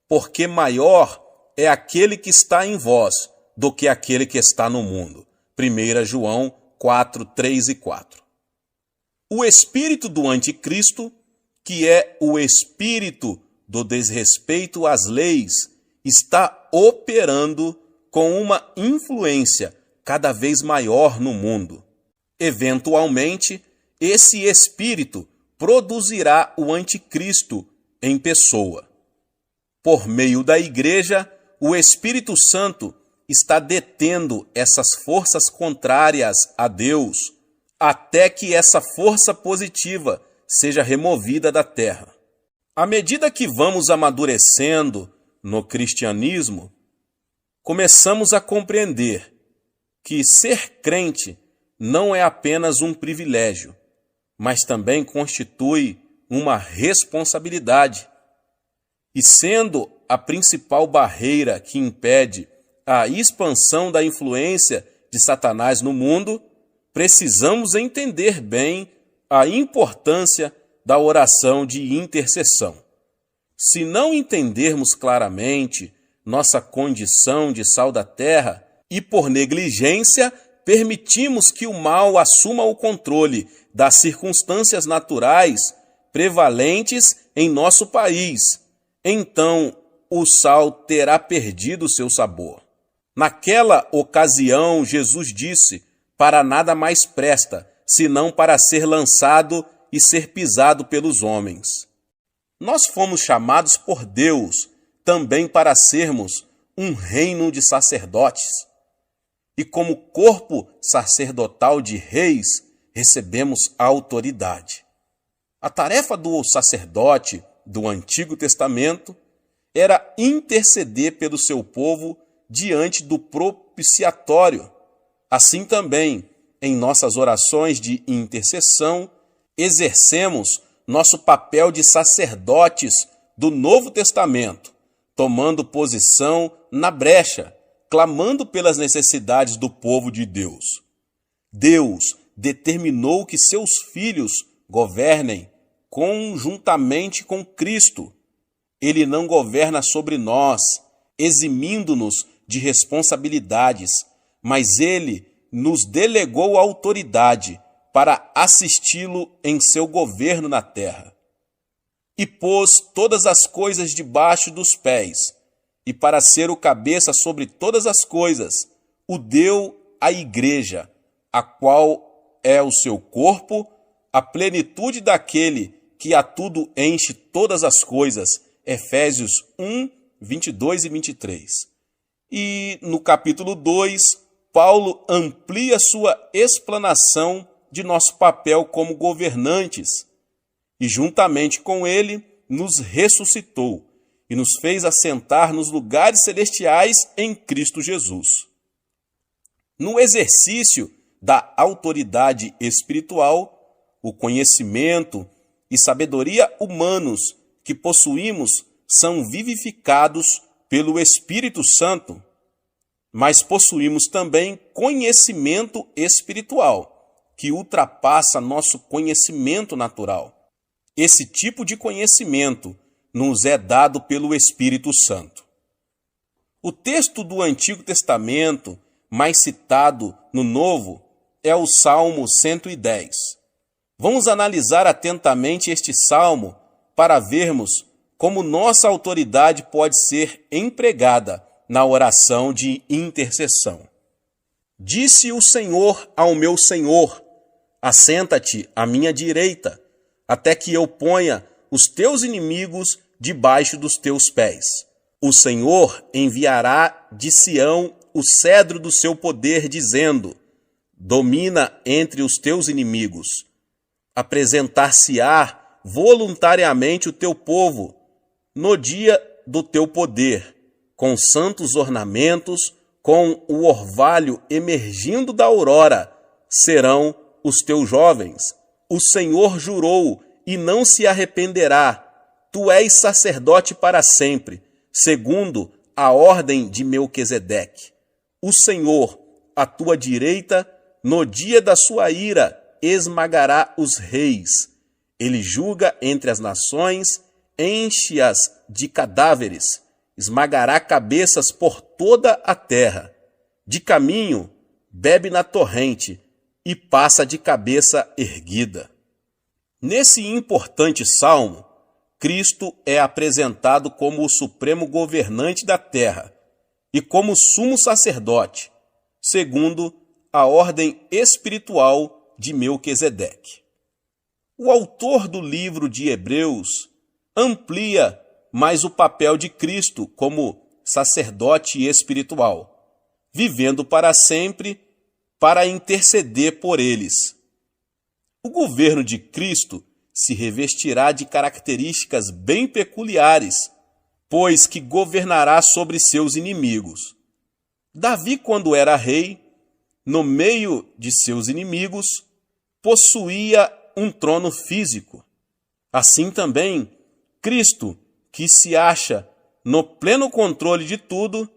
porque maior é aquele que está em vós do que aquele que está no mundo. 1 João 4, 3 e 4. O espírito do anticristo, que é o espírito do desrespeito às leis, está operando com uma influência cada vez maior no mundo. Eventualmente, esse espírito produzirá o anticristo em pessoa. Por meio da igreja, o Espírito Santo está detendo essas forças contrárias a Deus, até que essa força positiva seja removida da terra. À medida que vamos amadurecendo no cristianismo, começamos a compreender que ser crente não é apenas um privilégio, mas também constitui uma responsabilidade. E sendo a principal barreira que impede a expansão da influência de Satanás no mundo, precisamos entender bem a importância da oração de intercessão. Se não entendermos claramente nossa condição de sal da terra e por negligência permitimos que o mal assuma o controle das circunstâncias naturais prevalentes em nosso país, então o sal terá perdido seu sabor. Naquela ocasião, Jesus disse: para nada mais presta, senão para ser lançado e ser pisado pelos homens. Nós fomos chamados por Deus também para sermos um reino de sacerdotes. E como corpo sacerdotal de reis, recebemos a autoridade. A tarefa do sacerdote do Antigo Testamento era interceder pelo seu povo diante do propiciatório. Assim também, em nossas orações de intercessão, exercemos nosso papel de sacerdotes do Novo Testamento, tomando posição na brecha, clamando pelas necessidades do povo de Deus. Deus determinou que seus filhos governem conjuntamente com Cristo. Ele não governa sobre nós, eximindo-nos de responsabilidades, mas ele nos delegou a autoridade para assisti-lo em seu governo na terra. E pôs todas as coisas debaixo dos pés, e para ser o cabeça sobre todas as coisas, o deu à igreja, a qual é o seu corpo, a plenitude daquele que a tudo enche todas as coisas. Efésios 1, 22 e 23. E no capítulo 2, Paulo amplia sua explanação de nosso papel como governantes e, juntamente com ele, nos ressuscitou e nos fez assentar nos lugares celestiais em Cristo Jesus. No exercício da autoridade espiritual, o conhecimento e sabedoria humanos que possuímos são vivificados pelo Espírito Santo, mas possuímos também conhecimento espiritual, que ultrapassa nosso conhecimento natural. Esse tipo de conhecimento nos é dado pelo Espírito Santo. O texto do Antigo Testamento, mais citado no Novo, é o Salmo 110. Vamos analisar atentamente este salmo para vermos como nossa autoridade pode ser empregada na oração de intercessão. Disse o Senhor ao meu Senhor: assenta-te à minha direita, até que eu ponha os teus inimigos debaixo dos teus pés. O Senhor enviará de Sião o cedro do seu poder, dizendo: domina entre os teus inimigos. Apresentar-se-á voluntariamente o teu povo no dia do teu poder, com santos ornamentos, com o orvalho emergindo da aurora, serão os teus jovens. O Senhor jurou e não se arrependerá. Tu és sacerdote para sempre, segundo a ordem de Melquisedeque. O Senhor, à tua direita, no dia da sua ira, esmagará os reis. Ele julga entre as nações, enche-as de cadáveres, esmagará cabeças por toda a terra. De caminho, bebe na torrente e passa de cabeça erguida. Nesse importante salmo, Cristo é apresentado como o supremo governante da terra e como sumo sacerdote, segundo a ordem espiritual de Melquisedeque. O autor do livro de Hebreus amplia mais o papel de Cristo como sacerdote espiritual, vivendo para sempre para interceder por eles. O governo de Cristo se revestirá de características bem peculiares, pois que governará sobre seus inimigos. Davi, quando era rei, no meio de seus inimigos, possuía um trono físico. Assim também, Cristo, que se acha no pleno controle de tudo,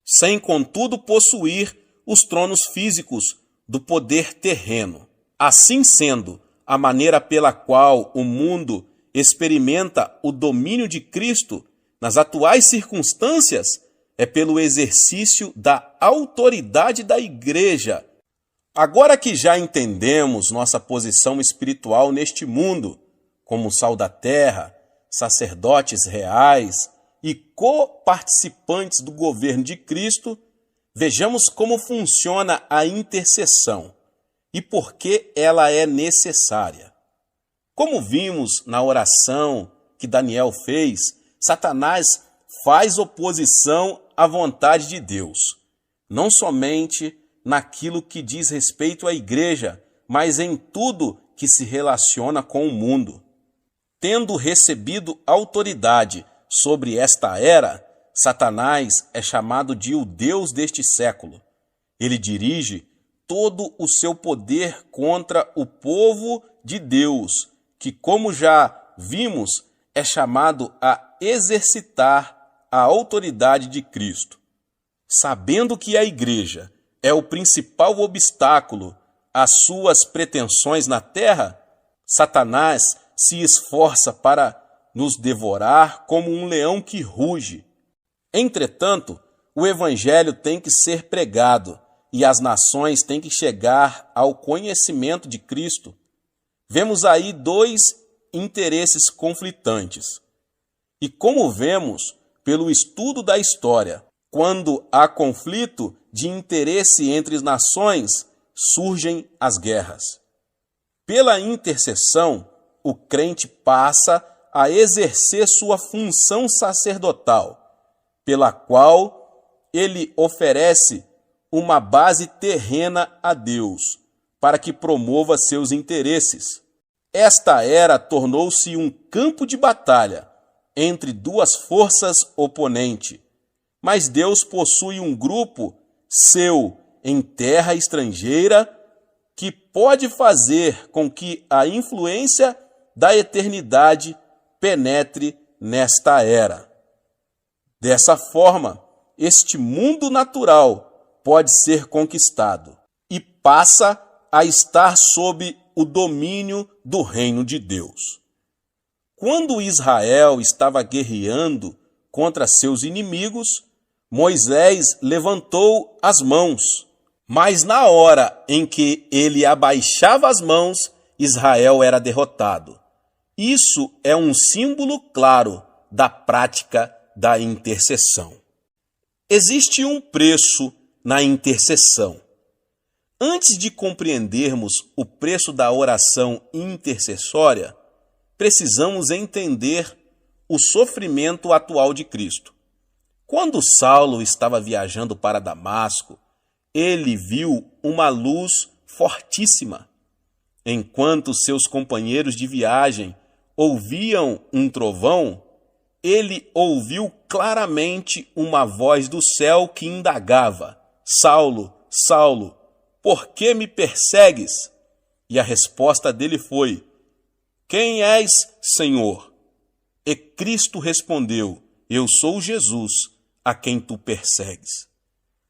sem contudo possuir os tronos físicos do poder terreno. Assim sendo, a maneira pela qual o mundo experimenta o domínio de Cristo nas atuais circunstâncias é pelo exercício da autoridade da igreja. Agora que já entendemos nossa posição espiritual neste mundo, como sal da terra, sacerdotes reais e coparticipantes do governo de Cristo, vejamos como funciona a intercessão e por que ela é necessária. Como vimos na oração que Daniel fez, Satanás faz oposição à vontade de Deus, não somente naquilo que diz respeito à igreja, mas em tudo que se relaciona com o mundo. Tendo recebido autoridade sobre esta era, Satanás é chamado de o Deus deste século. Ele dirige todo o seu poder contra o povo de Deus, que, como já vimos, é chamado a exercitar a autoridade de Cristo. Sabendo que a igreja é o principal obstáculo às suas pretensões na terra, Satanás se esforça para nos devorar como um leão que ruge. Entretanto, o evangelho tem que ser pregado e as nações têm que chegar ao conhecimento de Cristo. Vemos aí dois interesses conflitantes. E como vemos pelo estudo da história, quando há conflito de interesse entre as nações, surgem as guerras. Pela intercessão, o crente passa a exercer sua função sacerdotal, pela qual ele oferece uma base terrena a Deus, para que promova seus interesses. Esta era tornou-se um campo de batalha entre duas forças oponentes, mas Deus possui um grupo seu em terra estrangeira que pode fazer com que a influência da eternidade penetre nesta era. Dessa forma, este mundo natural pode ser conquistado e passa a estar sob o domínio do reino de Deus. Quando Israel estava guerreando contra seus inimigos, Moisés levantou as mãos, mas na hora em que ele abaixava as mãos, Israel era derrotado. Isso é um símbolo claro da prática da intercessão. Existe um preço na intercessão. Antes de compreendermos o preço da oração intercessória, precisamos entender o sofrimento atual de Cristo. Quando Saulo estava viajando para Damasco, ele viu uma luz fortíssima. Enquanto seus companheiros de viagem ouviam um trovão, ele ouviu claramente uma voz do céu que indagava: Saulo, Saulo, por que me persegues? E a resposta dele foi: Quem és, Senhor? E Cristo respondeu: Eu sou Jesus, a quem tu persegues.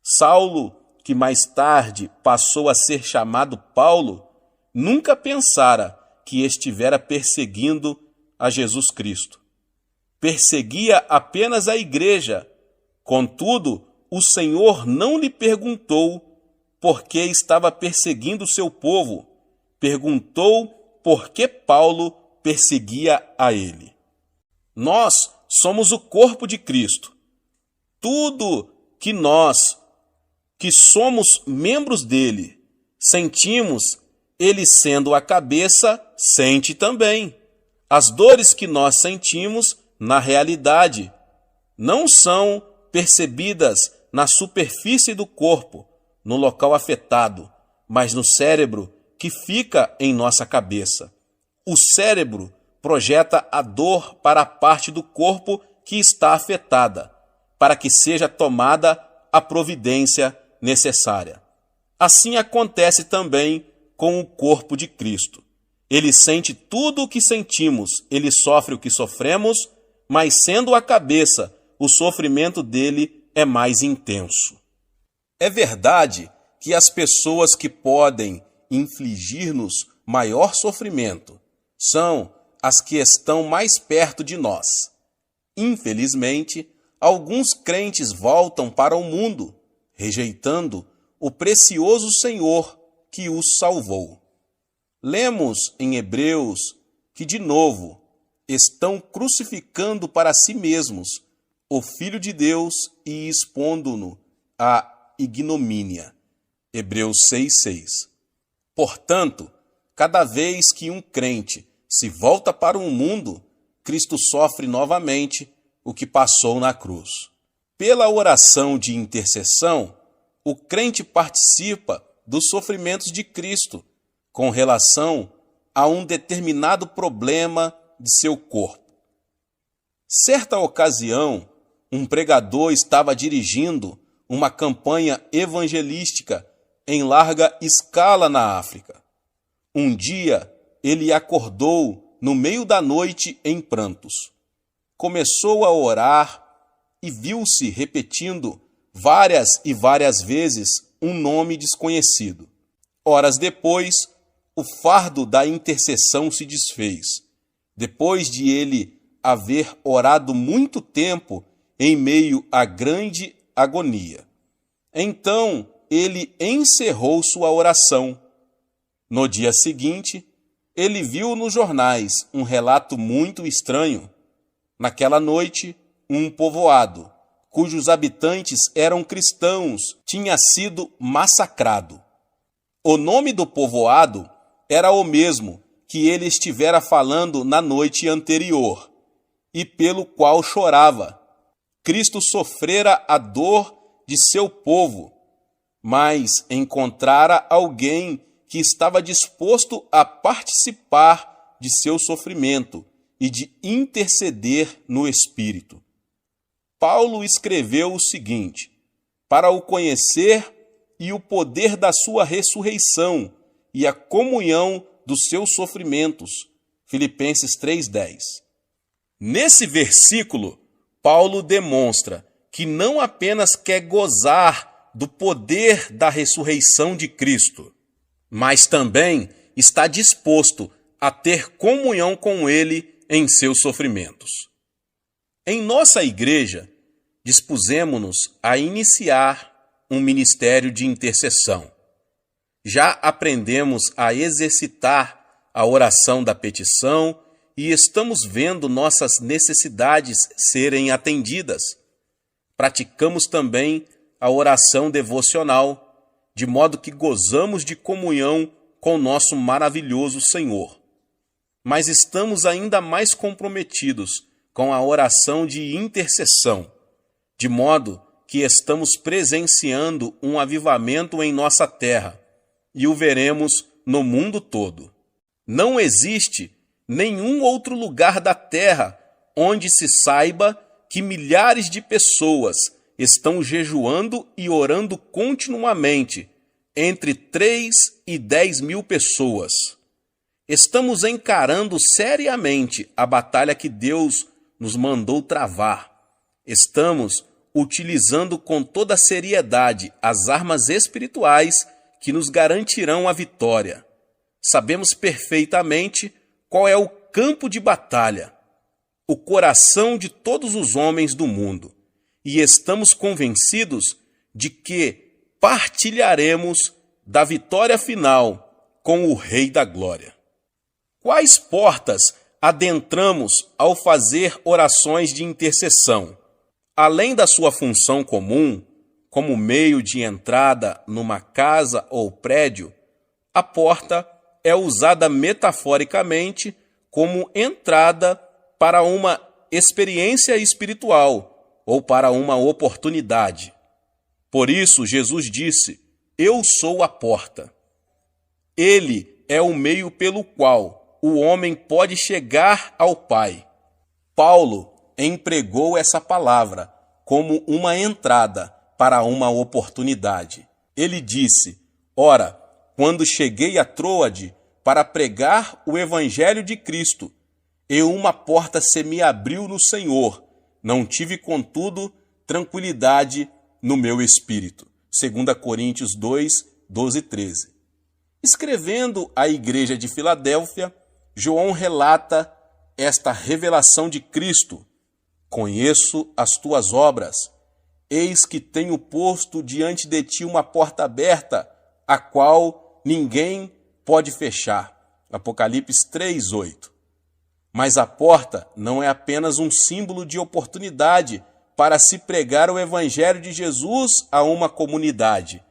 Saulo, que mais tarde passou a ser chamado Paulo, nunca pensara que estivera perseguindo a Jesus Cristo. Perseguia apenas a igreja. Contudo, o Senhor não lhe perguntou por que estava perseguindo o seu povo. Perguntou por que Paulo perseguia a ele. Nós somos o corpo de Cristo. Tudo que nós, que somos membros dele, sentimos, ele sendo a cabeça, sente também. As dores que nós sentimos, na realidade, não são percebidas na superfície do corpo, no local afetado, mas no cérebro que fica em nossa cabeça. O cérebro projeta a dor para a parte do corpo que está afetada, para que seja tomada a providência necessária. Assim acontece também com o corpo de Cristo. Ele sente tudo o que sentimos, ele sofre o que sofremos, mas sendo a cabeça, o sofrimento dele é mais intenso. É verdade que as pessoas que podem infligir-nos maior sofrimento são as que estão mais perto de nós. Infelizmente, alguns crentes voltam para o mundo, rejeitando o precioso Senhor que os salvou. Lemos em Hebreus que, de novo, estão crucificando para si mesmos o Filho de Deus e expondo-no à ignomínia. Hebreus 6,6. Portanto, cada vez que um crente se volta para o mundo, Cristo sofre novamente o que passou na cruz. Pela oração de intercessão, o crente participa dos sofrimentos de Cristo com relação a um determinado problema de seu corpo. Certa ocasião, um pregador estava dirigindo uma campanha evangelística em larga escala na África. Um dia, ele acordou no meio da noite em prantos. Começou a orar e viu-se repetindo várias e várias vezes um nome desconhecido. Horas depois, o fardo da intercessão se desfez, depois de ele haver orado muito tempo em meio à grande agonia. Então, ele encerrou sua oração. No dia seguinte, ele viu nos jornais um relato muito estranho. Naquela noite, um povoado, cujos habitantes eram cristãos, tinha sido massacrado. O nome do povoado era o mesmo que ele estivera falando na noite anterior, e pelo qual chorava. Cristo sofrera a dor de seu povo, mas encontrara alguém que estava disposto a participar de seu sofrimento e de interceder no Espírito. Paulo escreveu o seguinte: para o conhecer e o poder da sua ressurreição e a comunhão dos seus sofrimentos. Filipenses 3,10. Nesse versículo, Paulo demonstra que não apenas quer gozar do poder da ressurreição de Cristo, mas também está disposto a ter comunhão com ele em seus sofrimentos. Em nossa igreja, dispusemo-nos a iniciar um ministério de intercessão. Já aprendemos a exercitar a oração da petição e estamos vendo nossas necessidades serem atendidas. Praticamos também a oração devocional, de modo que gozamos de comunhão com nosso maravilhoso Senhor. Mas estamos ainda mais comprometidos com a oração de intercessão, de modo que estamos presenciando um avivamento em nossa terra e o veremos no mundo todo. Não existe nenhum outro lugar da terra onde se saiba que milhares de pessoas estão jejuando e orando continuamente, entre 3 e 10 mil pessoas. Estamos encarando seriamente a batalha que Deus nos mandou travar. Estamos utilizando com toda seriedade as armas espirituais que nos garantirão a vitória. Sabemos perfeitamente qual é o campo de batalha, o coração de todos os homens do mundo, e estamos convencidos de que partilharemos da vitória final com o Rei da Glória. Quais portas adentramos ao fazer orações de intercessão? Além da sua função comum, como meio de entrada numa casa ou prédio, a porta é usada metaforicamente como entrada para uma experiência espiritual ou para uma oportunidade. Por isso, Jesus disse: "Eu sou a porta." Ele é o meio pelo qual o homem pode chegar ao Pai. Paulo empregou essa palavra como uma entrada para uma oportunidade. Ele disse: "Ora, quando cheguei a Troade para pregar o evangelho de Cristo, e uma porta se me abriu no Senhor, não tive, contudo, tranquilidade no meu espírito." 2 Coríntios 2, 12 e 13. Escrevendo à igreja de Filadélfia, João relata esta revelação de Cristo: conheço as tuas obras, eis que tenho posto diante de ti uma porta aberta, a qual ninguém pode fechar. Apocalipse 3:8. Mas a porta não é apenas um símbolo de oportunidade para se pregar o evangelho de Jesus a uma comunidade.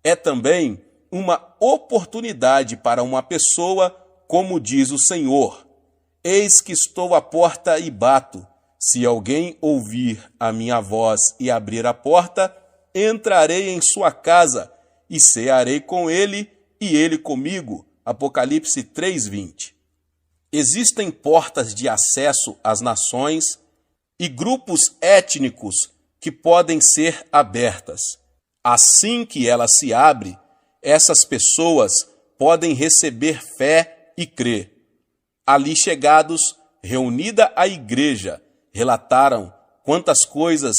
É também uma oportunidade para uma pessoa, como diz o Senhor: eis que estou à porta e bato. Se alguém ouvir a minha voz e abrir a porta, entrarei em sua casa e cearei com ele e ele comigo. Apocalipse 3:20. Existem portas de acesso às nações e grupos étnicos que podem ser abertas. Assim que ela se abre, essas pessoas podem receber fé e crer. Ali chegados, reunida a igreja, relataram quantas coisas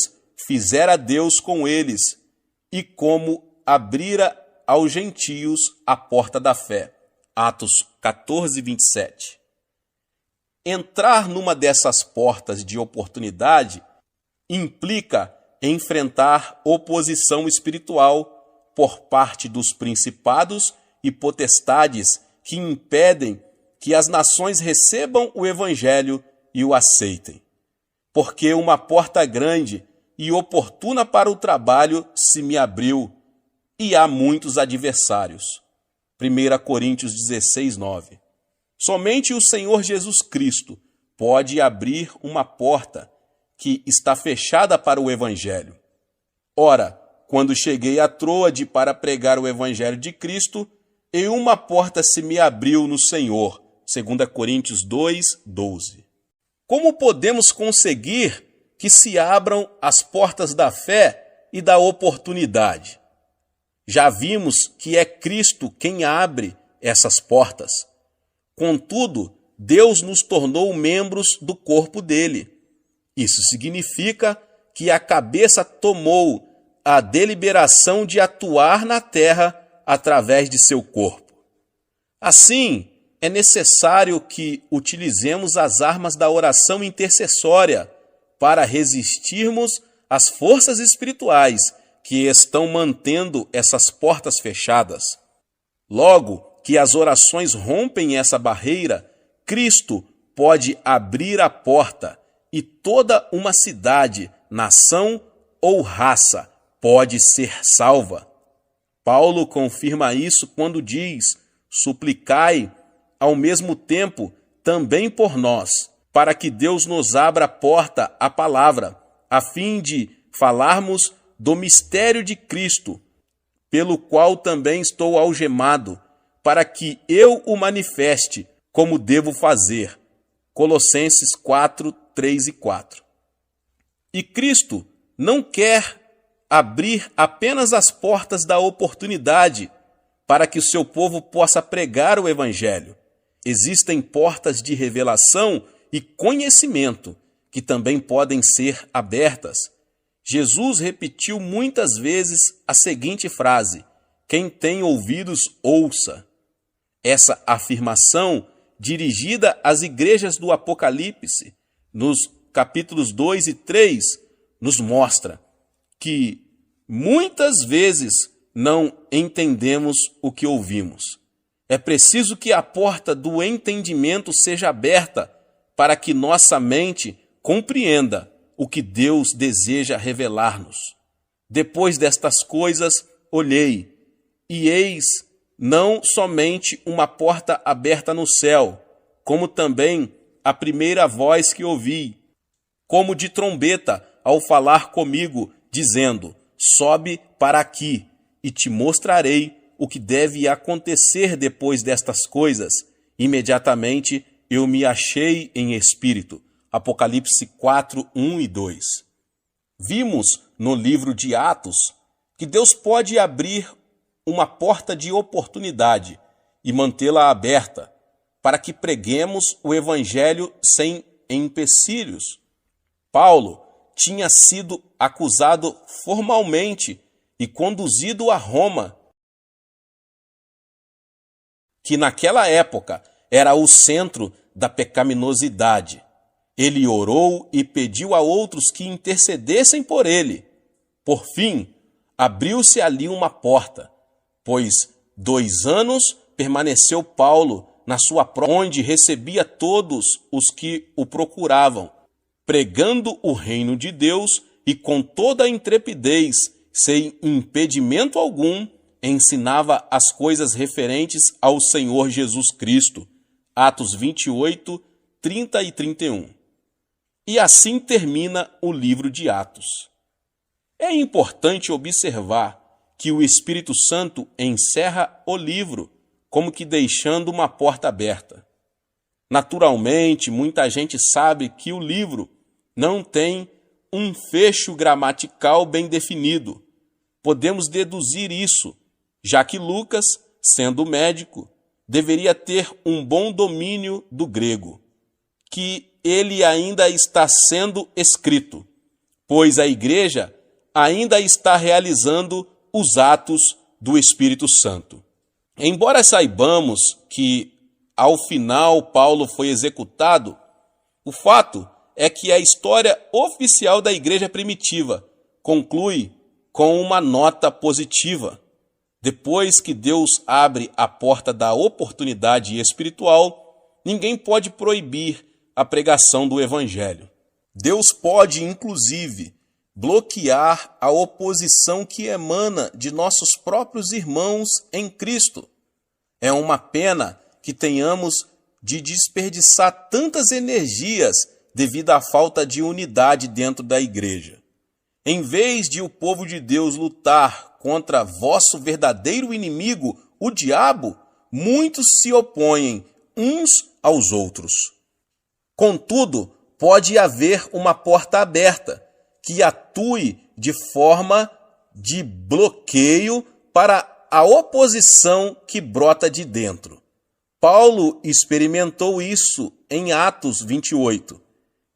fizera Deus com eles e como abrira aos gentios a porta da fé. Atos 14:27. Entrar numa dessas portas de oportunidade implica enfrentar oposição espiritual por parte dos principados e potestades que impedem que as nações recebam o evangelho e o aceitem. Porque uma porta grande e oportuna para o trabalho se me abriu, e há muitos adversários. 1 Coríntios 16:9. Somente o Senhor Jesus Cristo pode abrir uma porta que está fechada para o evangelho. Ora, quando cheguei a Troade para pregar o evangelho de Cristo, e uma porta se me abriu no Senhor. 2 Coríntios 2:12. Como podemos conseguir que se abram as portas da fé e da oportunidade? Já vimos que é Cristo quem abre essas portas. Contudo, Deus nos tornou membros do corpo dele. Isso significa que a cabeça tomou a deliberação de atuar na terra através de seu corpo. Assim, é necessário que utilizemos as armas da oração intercessória para resistirmos às forças espirituais que estão mantendo essas portas fechadas. Logo que as orações rompem essa barreira, Cristo pode abrir a porta e toda uma cidade, nação ou raça pode ser salva. Paulo confirma isso quando diz: suplicai ao mesmo tempo também por nós, para que Deus nos abra a porta à palavra, a fim de falarmos do mistério de Cristo, pelo qual também estou algemado, para que eu o manifeste como devo fazer. Colossenses 4:3 e 4. E Cristo não quer abrir apenas as portas da oportunidade para que o seu povo possa pregar o evangelho. Existem portas de revelação e conhecimento que também podem ser abertas. Jesus repetiu muitas vezes a seguinte frase: quem tem ouvidos, ouça. Essa afirmação, dirigida às igrejas do Apocalipse, nos capítulos 2 e 3, nos mostra que muitas vezes não entendemos o que ouvimos. É preciso que a porta do entendimento seja aberta para que nossa mente compreenda o que Deus deseja revelar-nos. Depois destas coisas, olhei, e eis não somente uma porta aberta no céu, como também a primeira voz que ouvi, como de trombeta, ao falar comigo, dizendo: sobe para aqui, e te mostrarei o que deve acontecer depois destas coisas. Imediatamente eu me achei em espírito. Apocalipse 4:1 e 2. Vimos no livro de Atos que Deus pode abrir uma porta de oportunidade e mantê-la aberta para que preguemos o evangelho sem empecilhos. Paulo tinha sido acusado formalmente e conduzido a Roma que naquela época era o centro da pecaminosidade. Ele orou e pediu a outros que intercedessem por ele. Por fim, abriu-se ali uma porta, pois 2 anos permaneceu Paulo na sua onde recebia todos os que o procuravam, pregando o reino de Deus e com toda a intrepidez, sem impedimento algum, ensinava as coisas referentes ao Senhor Jesus Cristo. Atos 28, 30 e 31. E assim termina o livro de Atos. É importante observar que o Espírito Santo encerra o livro, como que deixando uma porta aberta. Naturalmente, muita gente sabe que o livro não tem um fecho gramatical bem definido. Podemos deduzir isso, já que Lucas, sendo médico, deveria ter um bom domínio do grego, que ele ainda está sendo escrito, pois a igreja ainda está realizando os atos do Espírito Santo. Embora saibamos que, ao final, Paulo foi executado, o fato é que a história oficial da igreja primitiva conclui com uma nota positiva. Depois que Deus abre a porta da oportunidade espiritual, ninguém pode proibir a pregação do Evangelho. Deus pode, inclusive, bloquear a oposição que emana de nossos próprios irmãos em Cristo. É uma pena que tenhamos de desperdiçar tantas energias devido à falta de unidade dentro da igreja. Em vez de o povo de Deus lutar contra vosso verdadeiro inimigo, o diabo, muitos se opõem uns aos outros. Contudo, pode haver uma porta aberta que atue de forma de bloqueio para a oposição que brota de dentro. Paulo experimentou isso em Atos 28.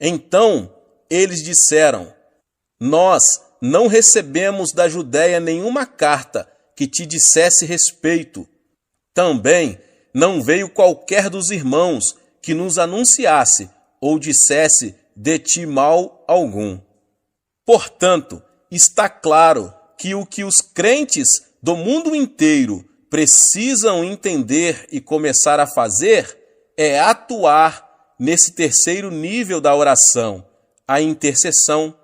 Então, eles disseram: nós não recebemos da Judéia nenhuma carta que te dissesse respeito. Também não veio qualquer dos irmãos que nos anunciasse ou dissesse de ti mal algum. Portanto, está claro que o que os crentes do mundo inteiro precisam entender e começar a fazer é atuar nesse terceiro nível da oração, a intercessão.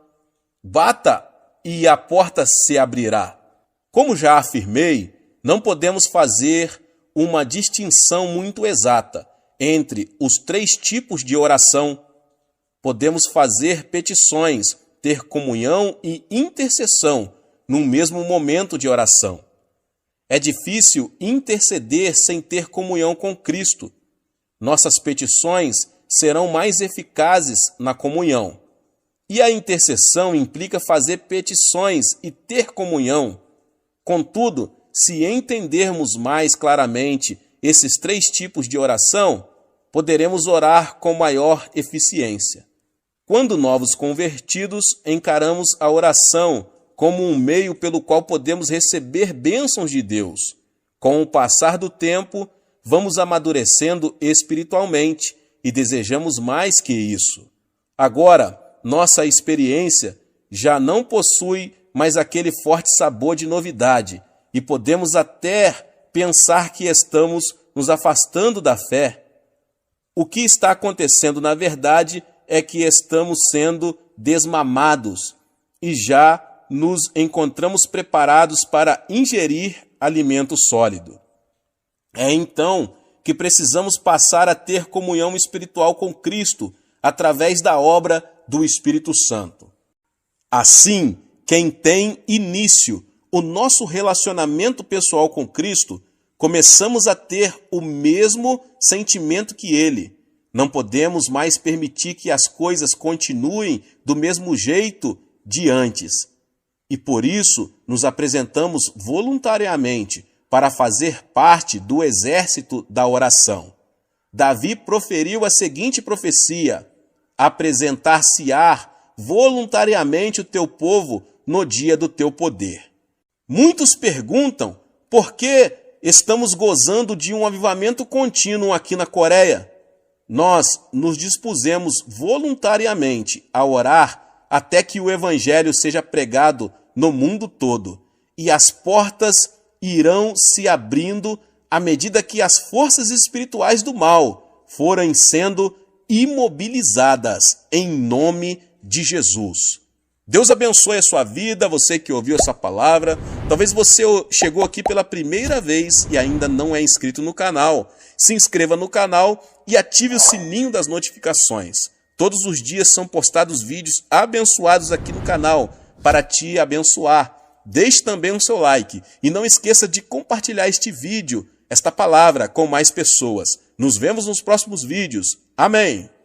Bata e a porta se abrirá. Como já afirmei, não podemos fazer uma distinção muito exata entre os 3 tipos de oração. Podemos fazer petições, ter comunhão e intercessão no mesmo momento de oração. É difícil interceder sem ter comunhão com Cristo. Nossas petições serão mais eficazes na comunhão. E a intercessão implica fazer petições e ter comunhão. Contudo, se entendermos mais claramente esses 3 tipos de oração, poderemos orar com maior eficiência. Quando novos convertidos, encaramos a oração como um meio pelo qual podemos receber bênçãos de Deus. Com o passar do tempo, vamos amadurecendo espiritualmente e desejamos mais que isso. Agora, nossa experiência já não possui mais aquele forte sabor de novidade e podemos até pensar que estamos nos afastando da fé. O que está acontecendo, na verdade, é que estamos sendo desmamados e já nos encontramos preparados para ingerir alimento sólido. É então que precisamos passar a ter comunhão espiritual com Cristo através da obra do Espírito Santo. Assim, quem tem início o nosso relacionamento pessoal com Cristo, começamos a ter o mesmo sentimento que Ele. Não podemos mais permitir que as coisas continuem do mesmo jeito de antes. E por isso nos apresentamos voluntariamente para fazer parte do exército da oração. Davi proferiu a seguinte profecia: apresentar-se-á voluntariamente o teu povo no dia do teu poder. Muitos perguntam por que estamos gozando de um avivamento contínuo aqui na Coreia. Nós nos dispusemos voluntariamente a orar até que o evangelho seja pregado no mundo todo, e as portas irão se abrindo à medida que as forças espirituais do mal forem sendo imobilizadas em nome de Jesus. Deus abençoe a sua vida, você que ouviu essa palavra. Talvez você chegou aqui pela primeira vez e ainda não é inscrito no canal. Se inscreva no canal e ative o sininho das notificações. Todos os dias são postados vídeos abençoados aqui no canal para te abençoar. Deixe também o seu like e não esqueça de compartilhar este vídeo, esta palavra, com mais pessoas. Nos vemos nos próximos vídeos. Amém!